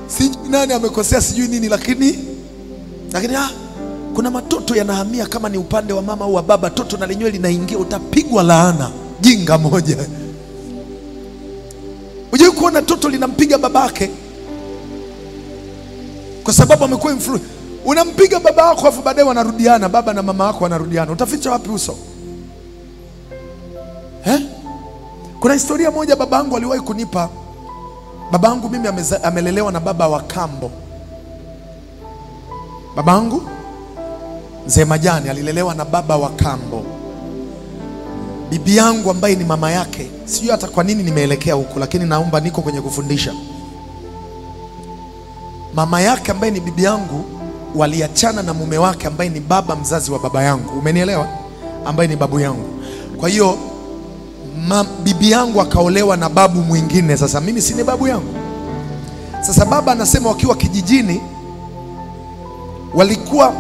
sijui nani amekosea, sijui nini, lakini kuna matoto yanahamia, kama ni upande wa mama au wa baba, toto na lenyewe linaingia, utapigwa laana. Jinga moja. Unajua kuona toto linampiga babake kwa sababu amekuwa influence. Unampiga baba yako afu baadaye wanarudiana, baba na mama yako wanarudiana, utaficha wapi uso? Kuna historia moja babangu aliwahi kunipa. Babangu mimi amelelewa na baba wa kambo. Babangu Mzee Majani alilelewa na baba wa kambo. Bibi yangu ambaye ni mama yake, sijui hata kwa nini nimeelekea huko, lakini naomba, niko kwenye kufundisha. Mama yake ambaye ni bibi yangu waliachana na mume wake ambaye ni baba mzazi wa baba yangu, umenielewa, ambaye ni babu yangu. Kwa hiyo bibi yangu akaolewa na babu mwingine. Sasa mimi si ni babu yangu. Sasa baba anasema wakiwa kijijini walikuwa,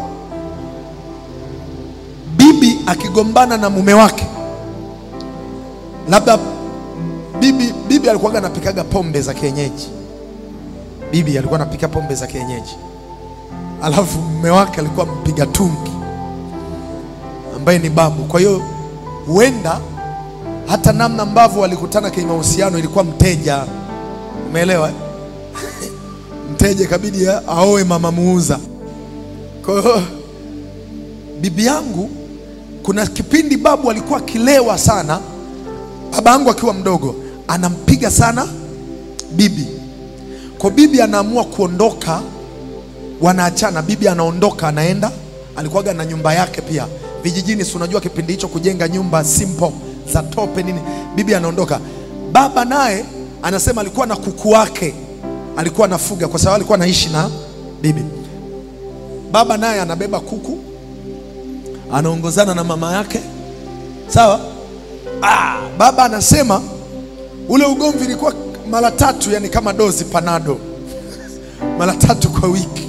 bibi akigombana na mume wake, labda bibi alikuwa anapikaga pombe za kienyeji. Bibi alikuwa anapika pombe za kienyeji, alafu mume wake alikuwa mpiga tungi ambaye ni babu. Kwa hiyo huenda hata namna ambavyo walikutana kwenye mahusiano ilikuwa mteja, umeelewa? Mteja kabidi aoe mama muuza. Kwa hiyo bibi yangu, kuna kipindi babu alikuwa kilewa sana, baba yangu akiwa mdogo, anampiga sana bibi. Kwa bibi anaamua kuondoka, wanaachana, bibi anaondoka, anaenda, alikuwaga na nyumba yake pia vijijini, si unajua kipindi hicho kujenga nyumba simple za tope nini. Bibi anaondoka, baba naye anasema alikuwa na kuku wake, alikuwa anafuga kwa sababu alikuwa anaishi na bibi. Baba naye anabeba kuku, anaongozana na mama yake, sawa? Baba anasema ule ugomvi ilikuwa mara 3, yani kama dozi Panado mara 3 kwa wiki,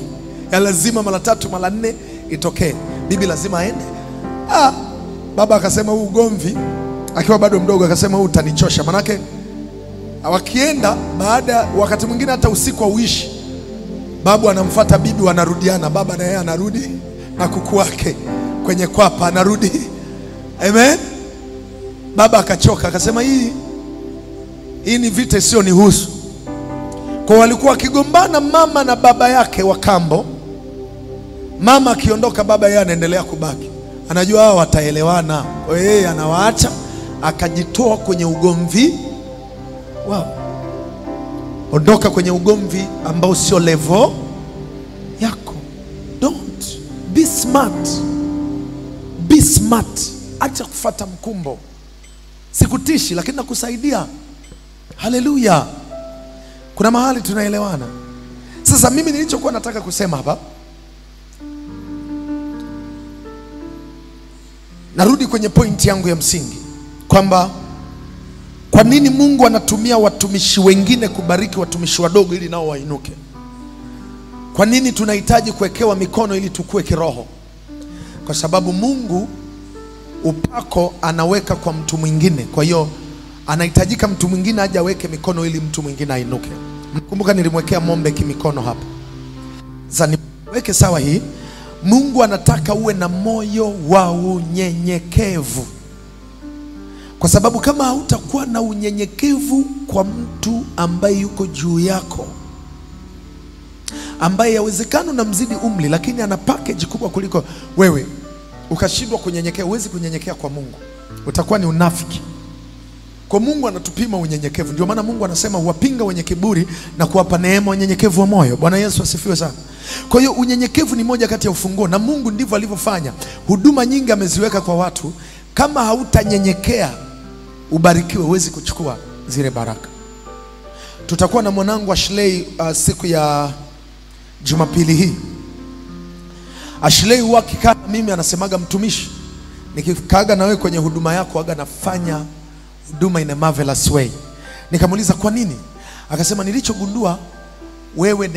ya lazima mara 3 mara 4 itokee, bibi lazima aende. Baba akasema huu ugomvi, akiwa bado mdogo, akasema huu utanichosha, manake wakienda baada, wakati mwingine hata usiku hauishi, babu anamfuata bibi, wanarudiana, baba na yeye anarudi na kuku wake kwenye kwapa, anarudi. Amen. Baba akachoka, akasema hii ni vita sio nihusu. Kwa walikuwa wakigombana mama na baba yake wa kambo. Mama akiondoka, baba yeye anaendelea kubaki, anajua hao wataelewana. Kwa hiyo yeye anawaacha, akajitoa kwenye ugomvi wao. Ondoka kwenye ugomvi ambao sio level yako. Don't be smart. Be smart. Acha kufuata mkumbo. Sikutishi, lakini nakusaidia. Haleluya. Kuna mahali tunaelewana. Sasa mimi nilichokuwa nataka kusema hapa, narudi kwenye pointi yangu ya msingi, kwamba kwa nini Mungu anatumia watumishi wengine kubariki watumishi wadogo ili nao wainuke? Kwa nini tunahitaji kuwekewa mikono ili tukue kiroho? Kwa sababu Mungu upako anaweka kwa mtu mwingine, kwa hiyo anahitajika mtu mwingine aje aweke mikono ili mtu mwingine ainuke. Mkumbuka nilimwekea Mombe kimikono hapa. Sasa niweke sawa hii. Mungu anataka uwe na moyo wa unyenyekevu, kwa sababu kama hautakuwa na unyenyekevu kwa mtu ambaye yuko juu yako, ambaye yawezekano na mzidi umri, lakini ana package kubwa kuliko wewe, ukashindwa kunyenyekea, huwezi kunyenyekea kwa Mungu, utakuwa ni unafiki. Kwa Mungu anatupima unyenyekevu. Ndio maana Mungu anasema huwapinga wenye kiburi na kuwapa neema unyenyekevu wa moyo. Bwana Yesu asifiwe sana. Kwa hiyo unyenyekevu ni moja kati ya ufunguo, na Mungu ndivyo alivyofanya. Huduma nyingi ameziweka kwa watu. Kama hautanyenyekea ubarikiwe, huwezi kuchukua zile baraka. Tutakuwa na mwanangu Ashley siku ya Jumapili hii. Ashley huwa akikaa mimi anasemaga, mtumishi, nikikaaga na wewe kwenye huduma yako aga nafanya huduma in a marvelous way. Nikamuuliza kwa nini? Akasema nilichogundua, wewe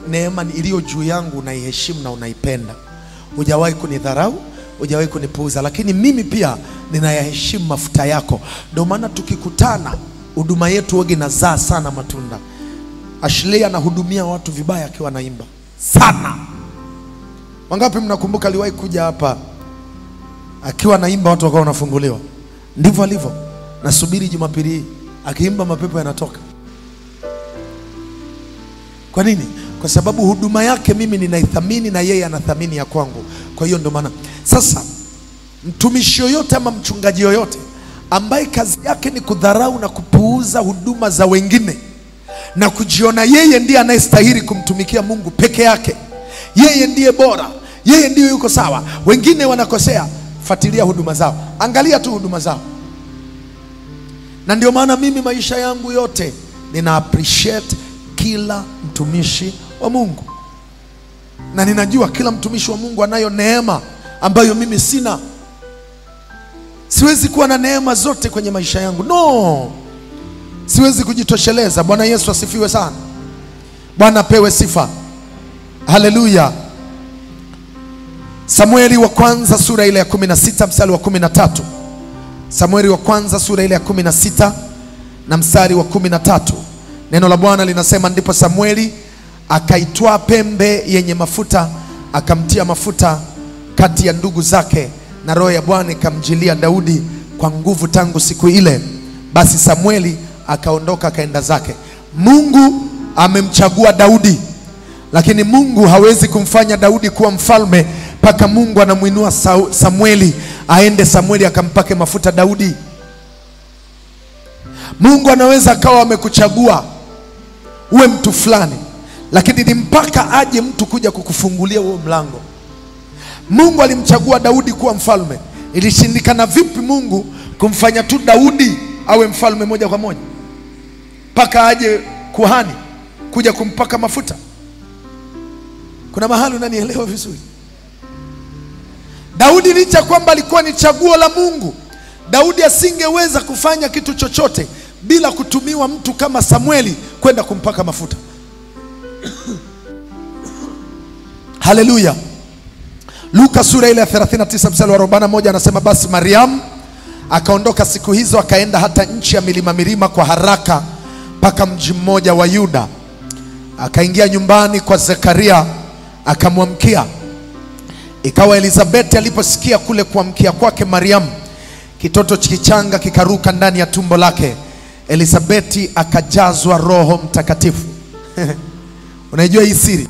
neema iliyo juu yangu unaiheshimu na unaipenda. Hujawahi kunidharau, hujawahi kunipuuza, lakini mimi pia ninayaheshimu mafuta yako. Ndio maana tukikutana huduma yetu wage nazaa sana matunda. Ashley anahudumia watu vibaya akiwa anaimba sana. Wangapi mnakumbuka aliwahi kuja hapa akiwa anaimba watu wakawa wanafunguliwa? Ndivyo alivyo. Nasubiri Jumapili hii akiimba mapepo yanatoka. Kwa nini? Kwa sababu huduma yake mimi ninaithamini na yeye anathamini ya kwangu. Kwa hiyo ndio maana sasa mtumishi yoyote ama mchungaji yoyote ambaye kazi yake ni kudharau na kupuuza huduma za wengine na kujiona yeye ndiye anayestahili kumtumikia Mungu peke yake, yeye ndiye bora, yeye ndiye yuko sawa, wengine wanakosea, fuatilia huduma zao, angalia tu huduma zao. Na ndio maana mimi maisha yangu yote nina appreciate kila mtumishi wa Mungu, na ninajua kila mtumishi wa Mungu anayo neema ambayo mimi sina. Siwezi kuwa na neema zote kwenye maisha yangu, no, siwezi kujitosheleza. Bwana Yesu asifiwe sana. Bwana pewe sifa. Haleluya. Samueli wa kwanza sura ile ya 16 mstari wa 13. Samueli wa kwanza sura ile ya 16 na mstari wa 13. Neno la Bwana linasema, ndipo Samueli akaitwaa pembe yenye mafuta akamtia mafuta kati ya ndugu zake, na roho ya Bwana ikamjilia Daudi kwa nguvu tangu siku ile. Basi Samueli akaondoka akaenda zake. Mungu amemchagua Daudi, lakini Mungu hawezi kumfanya Daudi kuwa mfalme mpaka Mungu anamuinua Samueli aende Samueli akampake mafuta Daudi. Mungu anaweza akawa amekuchagua uwe mtu fulani, lakini ni mpaka aje mtu kuja kukufungulia huo mlango. Mungu alimchagua Daudi kuwa mfalme. Ilishindikana vipi Mungu kumfanya tu Daudi awe mfalme moja kwa moja? Mpaka aje kuhani kuja kumpaka mafuta. Kuna mahali unanielewa vizuri? Daudi licha kwamba alikuwa ni chaguo la Mungu, Daudi asingeweza kufanya kitu chochote bila kutumiwa mtu kama Samueli kwenda kumpaka mafuta. Haleluya. Luka sura ile ya 39 mstari wa 41 anasema, basi Mariamu akaondoka siku hizo akaenda hata nchi ya milima kwa haraka mpaka mji mmoja wa Yuda. Akaingia nyumbani kwa Zekaria akamwamkia. Ikawa Elizabeti aliposikia kule kuamkia kwake Mariamu, kitoto kichanga kikaruka ndani ya tumbo lake. Elizabeti akajazwa Roho Mtakatifu. Unajua hii siri?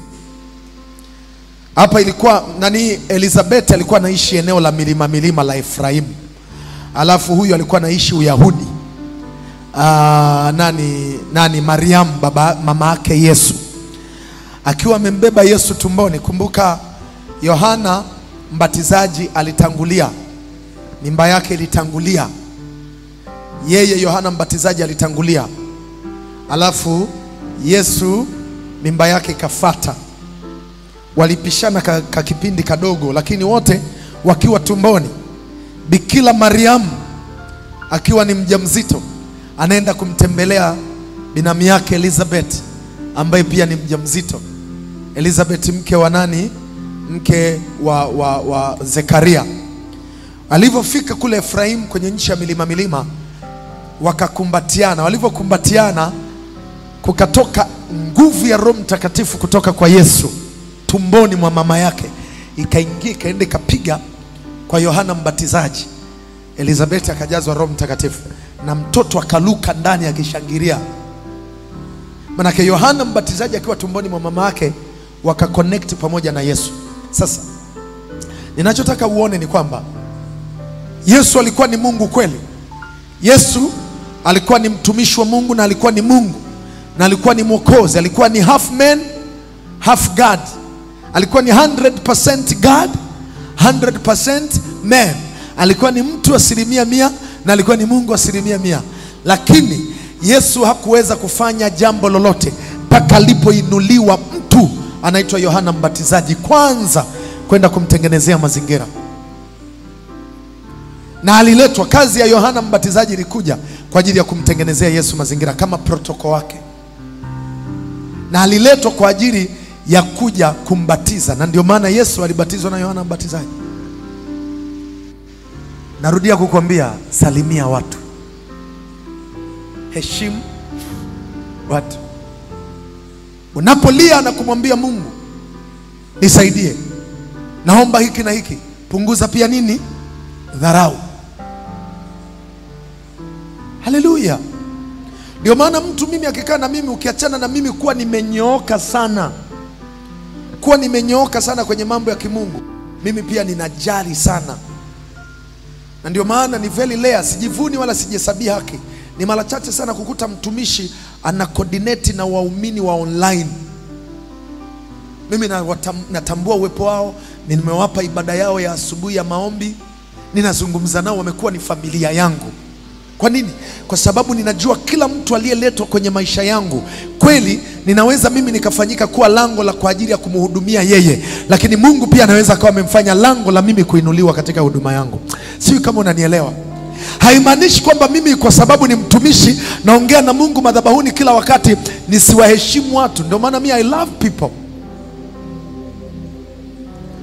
Hapa ilikuwa nani? Elizabeti alikuwa anaishi eneo la milima la Efraimu. Alafu huyu alikuwa anaishi Uyahudi. Nani Mariamu mama yake Yesu, akiwa amembeba Yesu tumboni. Kumbuka Yohana Mbatizaji alitangulia, mimba yake ilitangulia. Yeye Yohana Mbatizaji alitangulia, alafu Yesu mimba yake ikafuata. Walipishana ka kipindi kadogo, lakini wote wakiwa tumboni. Bikira Mariamu akiwa ni mjamzito anaenda kumtembelea binamu yake Elizabeth ambaye pia ni mjamzito. Elizabeth mke wa nani? Mke wa Zekaria. Alivyofika kule Efraimu kwenye nchi ya milima wakakumbatiana. Walivyokumbatiana kukatoka nguvu ya Roho Mtakatifu kutoka kwa Yesu tumboni mwa mama yake, ikaingia ikaenda ikapiga kwa Yohana Mbatizaji. Elizabeth akajazwa Roho Mtakatifu na mtoto akaluka ndani akishangilia. Manake Yohana Mbatizaji akiwa tumboni mwa mama yake wakaconnect pamoja na Yesu. Sasa ninachotaka uone ni kwamba Yesu alikuwa ni Mungu kweli. Yesu alikuwa ni mtumishi wa Mungu na alikuwa ni Mungu na alikuwa ni Mwokozi. Alikuwa ni half man half God. Alikuwa ni 100% God 100% man. Alikuwa ni mtu 100% na alikuwa ni Mungu 100%. Lakini Yesu hakuweza kufanya jambo lolote mpaka alipoinuliwa mtu anaitwa Yohana Mbatizaji kwanza kwenda kumtengenezea mazingira. Na aliletwa, kazi ya Yohana Mbatizaji ilikuja kwa ajili ya kumtengenezea Yesu mazingira kama protoko wake. Na aliletwa kwa ajili ya kuja kumbatiza, na ndio maana Yesu alibatizwa na Yohana Mbatizaji. Narudia kukwambia, salimia watu, heshimu watu. Unapolia na kumwambia Mungu, nisaidie, naomba hiki na hiki, punguza pia nini? Dharau. Haleluya. Ndio maana mtu mimi akikaa na mimi, ukiachana na mimi kuwa nimenyooka sana, kwenye mambo ya kimungu, mimi pia ninajali sana. Na ndio maana ni very rare, sijivuni wala sijihesabii haki, ni mara chache sana kukuta mtumishi ana coordinate na waumini wa online. Mimi natambua uwepo wao, nimewapa ibada yao ya asubuhi ya maombi, ninazungumza nao, wamekuwa ni familia yangu. Kwa nini? Kwa sababu ninajua kila mtu aliyeletwa kwenye maisha yangu, kweli ninaweza mimi nikafanyika kuwa lango la kwa ajili ya kumhudumia yeye, lakini Mungu pia anaweza akawa amemfanya lango la mimi kuinuliwa katika huduma yangu. Sio kama unanielewa. Haimaanishi kwamba mimi kwa sababu ni mtumishi naongea na Mungu madhabahuni kila wakati nisiwaheshimu watu. Ndio maana mimi I love people.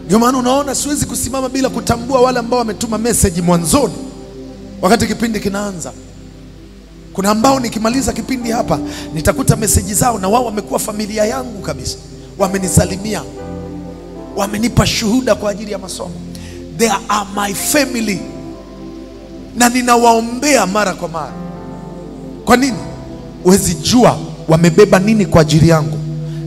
Ndio maana unaona siwezi kusimama bila kutambua wale ambao wametuma message mwanzoni wakati kipindi kinaanza. Kuna ambao nikimaliza kipindi hapa nitakuta message zao, na wao wamekuwa familia yangu kabisa. Wamenisalimia, wamenipa shuhuda kwa ajili ya masomo. They are my family. Na ninawaombea mara kwa mara. Kwa nini? Huwezi jua wamebeba nini kwa ajili yangu,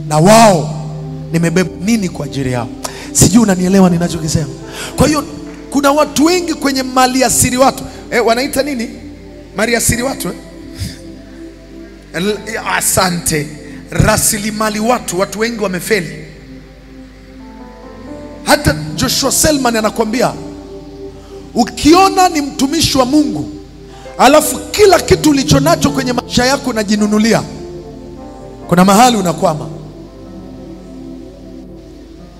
na wao nimebeba nini kwa ajili yao. Sijui unanielewa ninachokisema. Kwa hiyo kuna watu wengi kwenye mali asili watu. Wanaita nini? Mali asili watu. Asante. Rasilimali watu. Watu wengi wamefeli. Hata Joshua Selman anakuambia, ukiona ni mtumishi wa Mungu alafu kila kitu ulichonacho kwenye maisha yako unajinunulia, kuna mahali unakwama.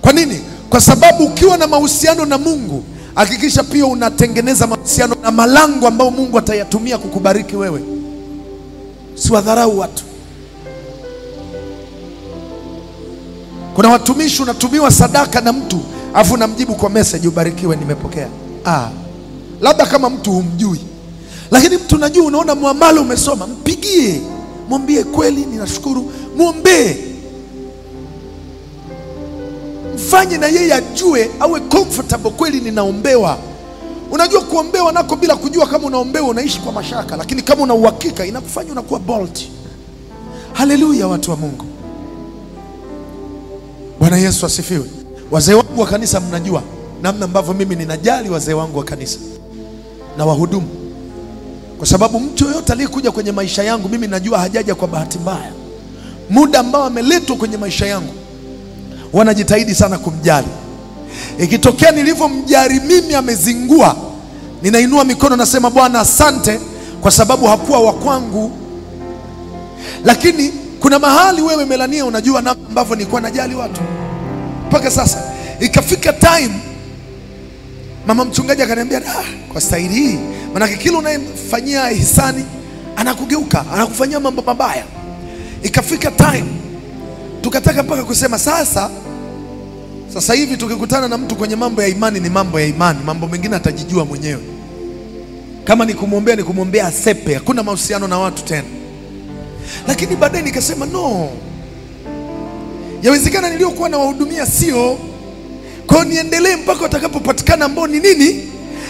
Kwa nini? Kwa sababu ukiwa na mahusiano na Mungu, hakikisha pia unatengeneza mahusiano na malango ambayo Mungu atayatumia kukubariki wewe. Siwadharau watu. Kuna watumishi unatumiwa sadaka na mtu, afu unamjibu kwa message, ubarikiwe, nimepokea. Labda kama mtu humjui. Lakini mtu unajua, unaona muamala umesoma, mpigie, mwambie kweli ninashukuru, muombe. Mfanye na yeye ajue, awe comfortable, kweli ninaombewa. Unajua kuombewa nako bila kujua kama unaombewa unaishi kwa mashaka, lakini kama una uhakika inakufanya unakuwa bold. Haleluya, watu wa Mungu. Bwana Yesu asifiwe. Wazee wangu wa kanisa, mnajua namna ambavyo mimi ninajali wazee wangu wa kanisa na wahudumu. Kwa sababu mtu yoyote aliyekuja kwenye maisha yangu, mimi najua hajaja kwa bahati mbaya. Muda ambao ameletwa kwenye maisha yangu, wanajitahidi sana kumjali. Ikitokea nilivyomjali mimi amezingua, ninainua mikono nasema, Bwana asante, kwa sababu hakuwa wa kwangu. Lakini kuna mahali wewe Melania unajua namna ambavyo nilikuwa najali watu. Mpaka sasa ikafika time mama mchungaji akaniambia, kwa staili hii, maana kila unayemfanyia hisani anakugeuka, anakufanyia mambo mabaya. Ikafika time tukataka mpaka kusema sasa hivi tukikutana na mtu kwenye mambo ya imani ni mambo ya imani, mambo mengine atajijua mwenyewe. Kama ni kumwombea asepe, hakuna mahusiano na watu tena. Lakini baadaye nikasema no, yawezekana niliokuwa na wahudumia sio, kwa niendelee mpaka watakapopatikana ambao ni nini,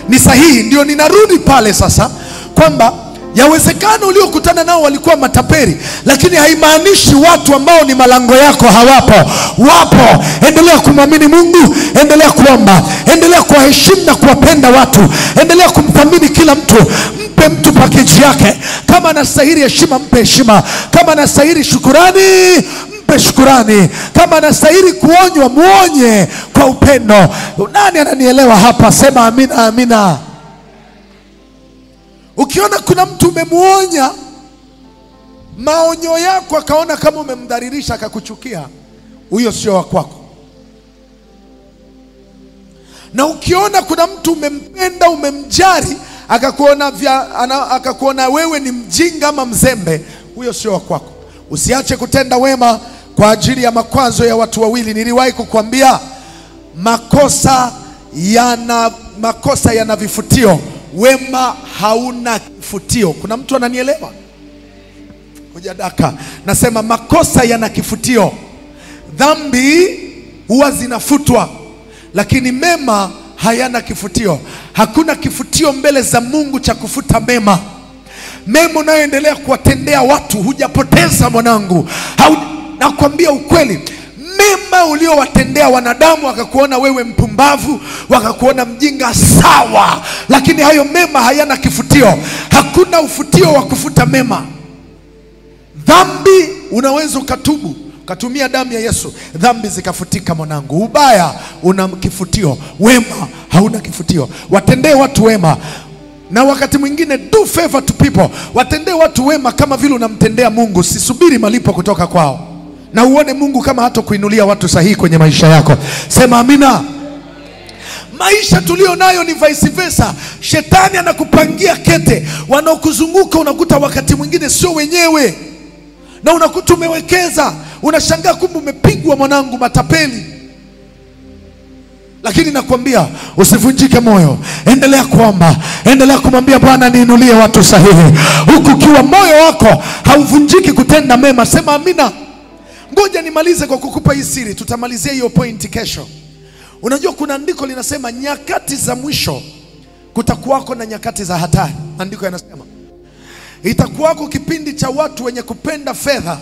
ni sahihi. Ndio ninarudi pale sasa kwamba yawezekana uliokutana nao walikuwa mataperi, lakini haimaanishi watu ambao ni malango yako hawapo. Wapo. Endelea kumwamini Mungu, endelea kuomba, endelea kuwaheshimu na kuwapenda watu, endelea kumthamini kila mtu. Mpe mtu package yake. Kama anastahili heshima, mpe heshima. Kama anastahili shukurani, mpe shukurani. Kama anastahili kuonywa, muonye kwa upendo. Nani ananielewa hapa? Sema amina, amina. Ukiona kuna mtu umemuonya, maonyo yako akaona kama umemdhalilisha, akakuchukia, huyo sio wa kwako. Na ukiona kuna mtu umempenda, umemjali, akakuona wewe ni mjinga ama mzembe, huyo sio wa kwako. Usiache kutenda wema kwa ajili ya makwazo ya watu wawili. Niliwahi kukwambia makosa yana vifutio, wema hauna kifutio. Kuna mtu ananielewa? Hujadaka. Nasema makosa yana kifutio. Dhambi huwa zinafutwa, lakini mema hayana kifutio. Hakuna kifutio mbele za Mungu cha kufuta mema. Mema unayoendelea kuwatendea watu, hujapoteza mwanangu. Nakwambia ukweli, mema uliowatendea wanadamu wakakuona wewe mpumbavu, wakakuona mjinga, sawa, lakini hayo mema hayana kifutio. Hakuna ufutio wa kufuta mema. Dhambi unaweza ukatubu, katumia damu ya Yesu, dhambi zikafutika mwanangu. Ubaya una kifutio, wema hauna kifutio. Watendee watu wema. Na wakati mwingine do favor to people. Watendee watu wema kama vile unamtendea Mungu. Sisubiri malipo kutoka kwao. Na uone Mungu kama hata kuinulia watu sahihi kwenye maisha yako. Sema amina. Maisha tulio nayo ni vice versa. Shetani anakupangia kete. Wanaokuzunguka unakuta wakati mwingine sio wenyewe. Na unakuta umewekeza, unashangaa kumbe umepigwa mwanangu, matapeli. Lakini nakwambia usivunjike moyo. Endelea kuomba. Endelea kumwambia Bwana niinulie watu sahihi. Huku kiwa moyo wako hauvunjiki kutenda mema, sema amina. Ngoja nimalize kwa kukupa hii siri. Tutamalizia hiyo point kesho. Unajua kuna andiko linasema nyakati za mwisho kutakuwako na nyakati za hatari. Andiko yanasema itakuwako kipindi cha watu wenye kupenda fedha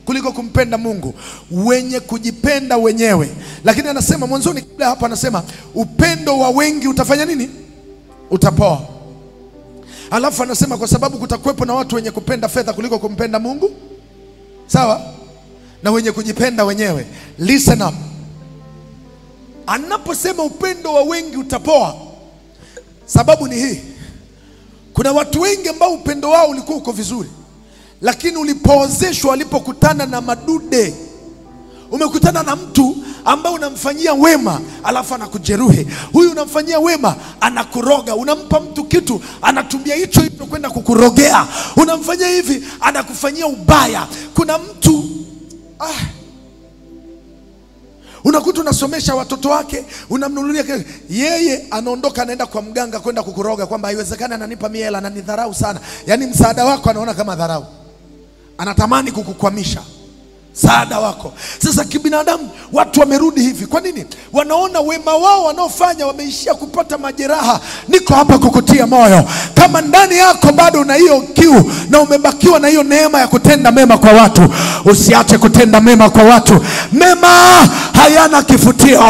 kuliko kumpenda Mungu, wenye kujipenda wenyewe. Lakini anasema mwanzoni kabla hapa anasema upendo wa wengi utafanya nini? Utapoa. Alafu anasema kwa sababu kutakuwepo na watu wenye kupenda fedha kuliko kumpenda Mungu, sawa, na wenye kujipenda wenyewe. Listen up. Anaposema upendo wa wengi utapoa, sababu ni hii. Kuna watu wengi ambao upendo wao ulikuwa uko vizuri, lakini ulipoozeshwa, walipokutana na madude. Umekutana na mtu ambao unamfanyia wema alafu anakujeruhi. Huyu unamfanyia wema anakuroga. Unampa mtu kitu anatumia hicho kwenda kukurogea. Unamfanyia hivi anakufanyia ubaya. Kuna mtu unakuta unasomesha watoto wake, unamnunulia, yeye anaondoka anaenda kwa mganga kwenda kukuroga kwamba haiwezekani, ananipa mimi hela, ananidharau sana. Yaani msaada wako anaona kama dharau. Anatamani kukukwamisha msaada wako. Sasa kibinadamu watu wamerudi hivi. Kwa nini? Wanaona wema wao wanaofanya wameishia kupata majeraha. Niko hapa kukutia moyo. Kama ndani yako bado una hiyo kiu na umebakiwa na hiyo neema ya kutenda mema kwa watu, usiache kutenda mema kwa watu. Mema hayana kifutio,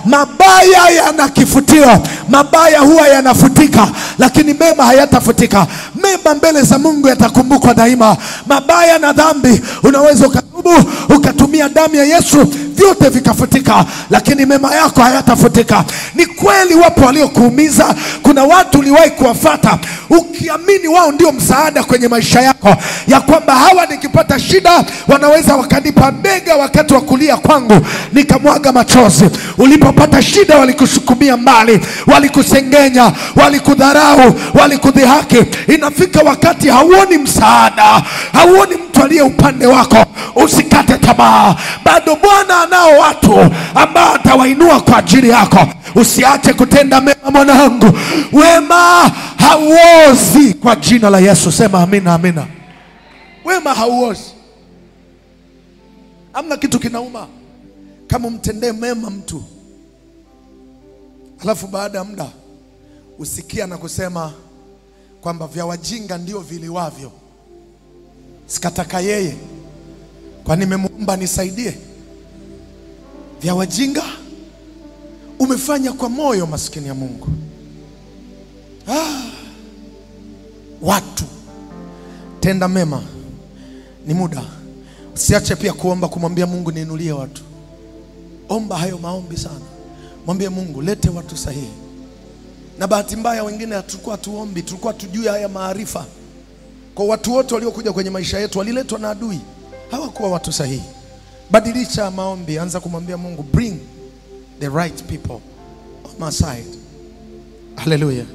mabaya yana kifutio. Mabaya huwa yanafutika, lakini mema hayatafutika. Mema mbele za Mungu yatakumbukwa daima. Mabaya na dhambi unaweza ukatumia damu ya Yesu, vyote vikafutika, lakini mema yako hayatafutika. Ni kweli wapo waliokuumiza. Kuna watu uliwahi kuwafuata ukiamini wao ndio msaada kwenye maisha yako, ya kwamba hawa nikipata shida wanaweza wakanipa bega wakati wa kulia kwangu nikamwaga machozi. Ulipopata shida walikusukumia mbali, walikusengenya, walikudharau, walikudhihaki. Inafika wakati hauoni msaada, hauoni mtu aliye upande wako. Usikate tamaa. Bado Bwana anao watu ambao atawainua kwa ajili yako. Usiache kutenda mema mwanangu. Wema hauozi kwa jina la Yesu. Sema amina, amina. Wema hauozi. Hamna kitu kinauma kama mtendee mema mtu alafu baada ya muda usikia na kusema kwamba vya wajinga ndio viliwavyo. Sikataka yeye, kwa nimemuomba nisaidie. Vya wajinga umefanya kwa moyo, maskini ya Mungu. watu. Tenda mema, ni muda. Usiache pia kuomba, kumwambia Mungu niinulie watu. Omba hayo maombi sana. Mwambie Mungu lete watu sahihi. Na bahati mbaya wengine tulikuwa tuombi, tulikuwa tujui haya maarifa. Kwa watu wote waliokuja kwenye maisha yetu waliletwa na adui. Hawakuwa watu sahihi. Badilisha maombi, anza kumwambia Mungu, bring the right people on my side. Hallelujah.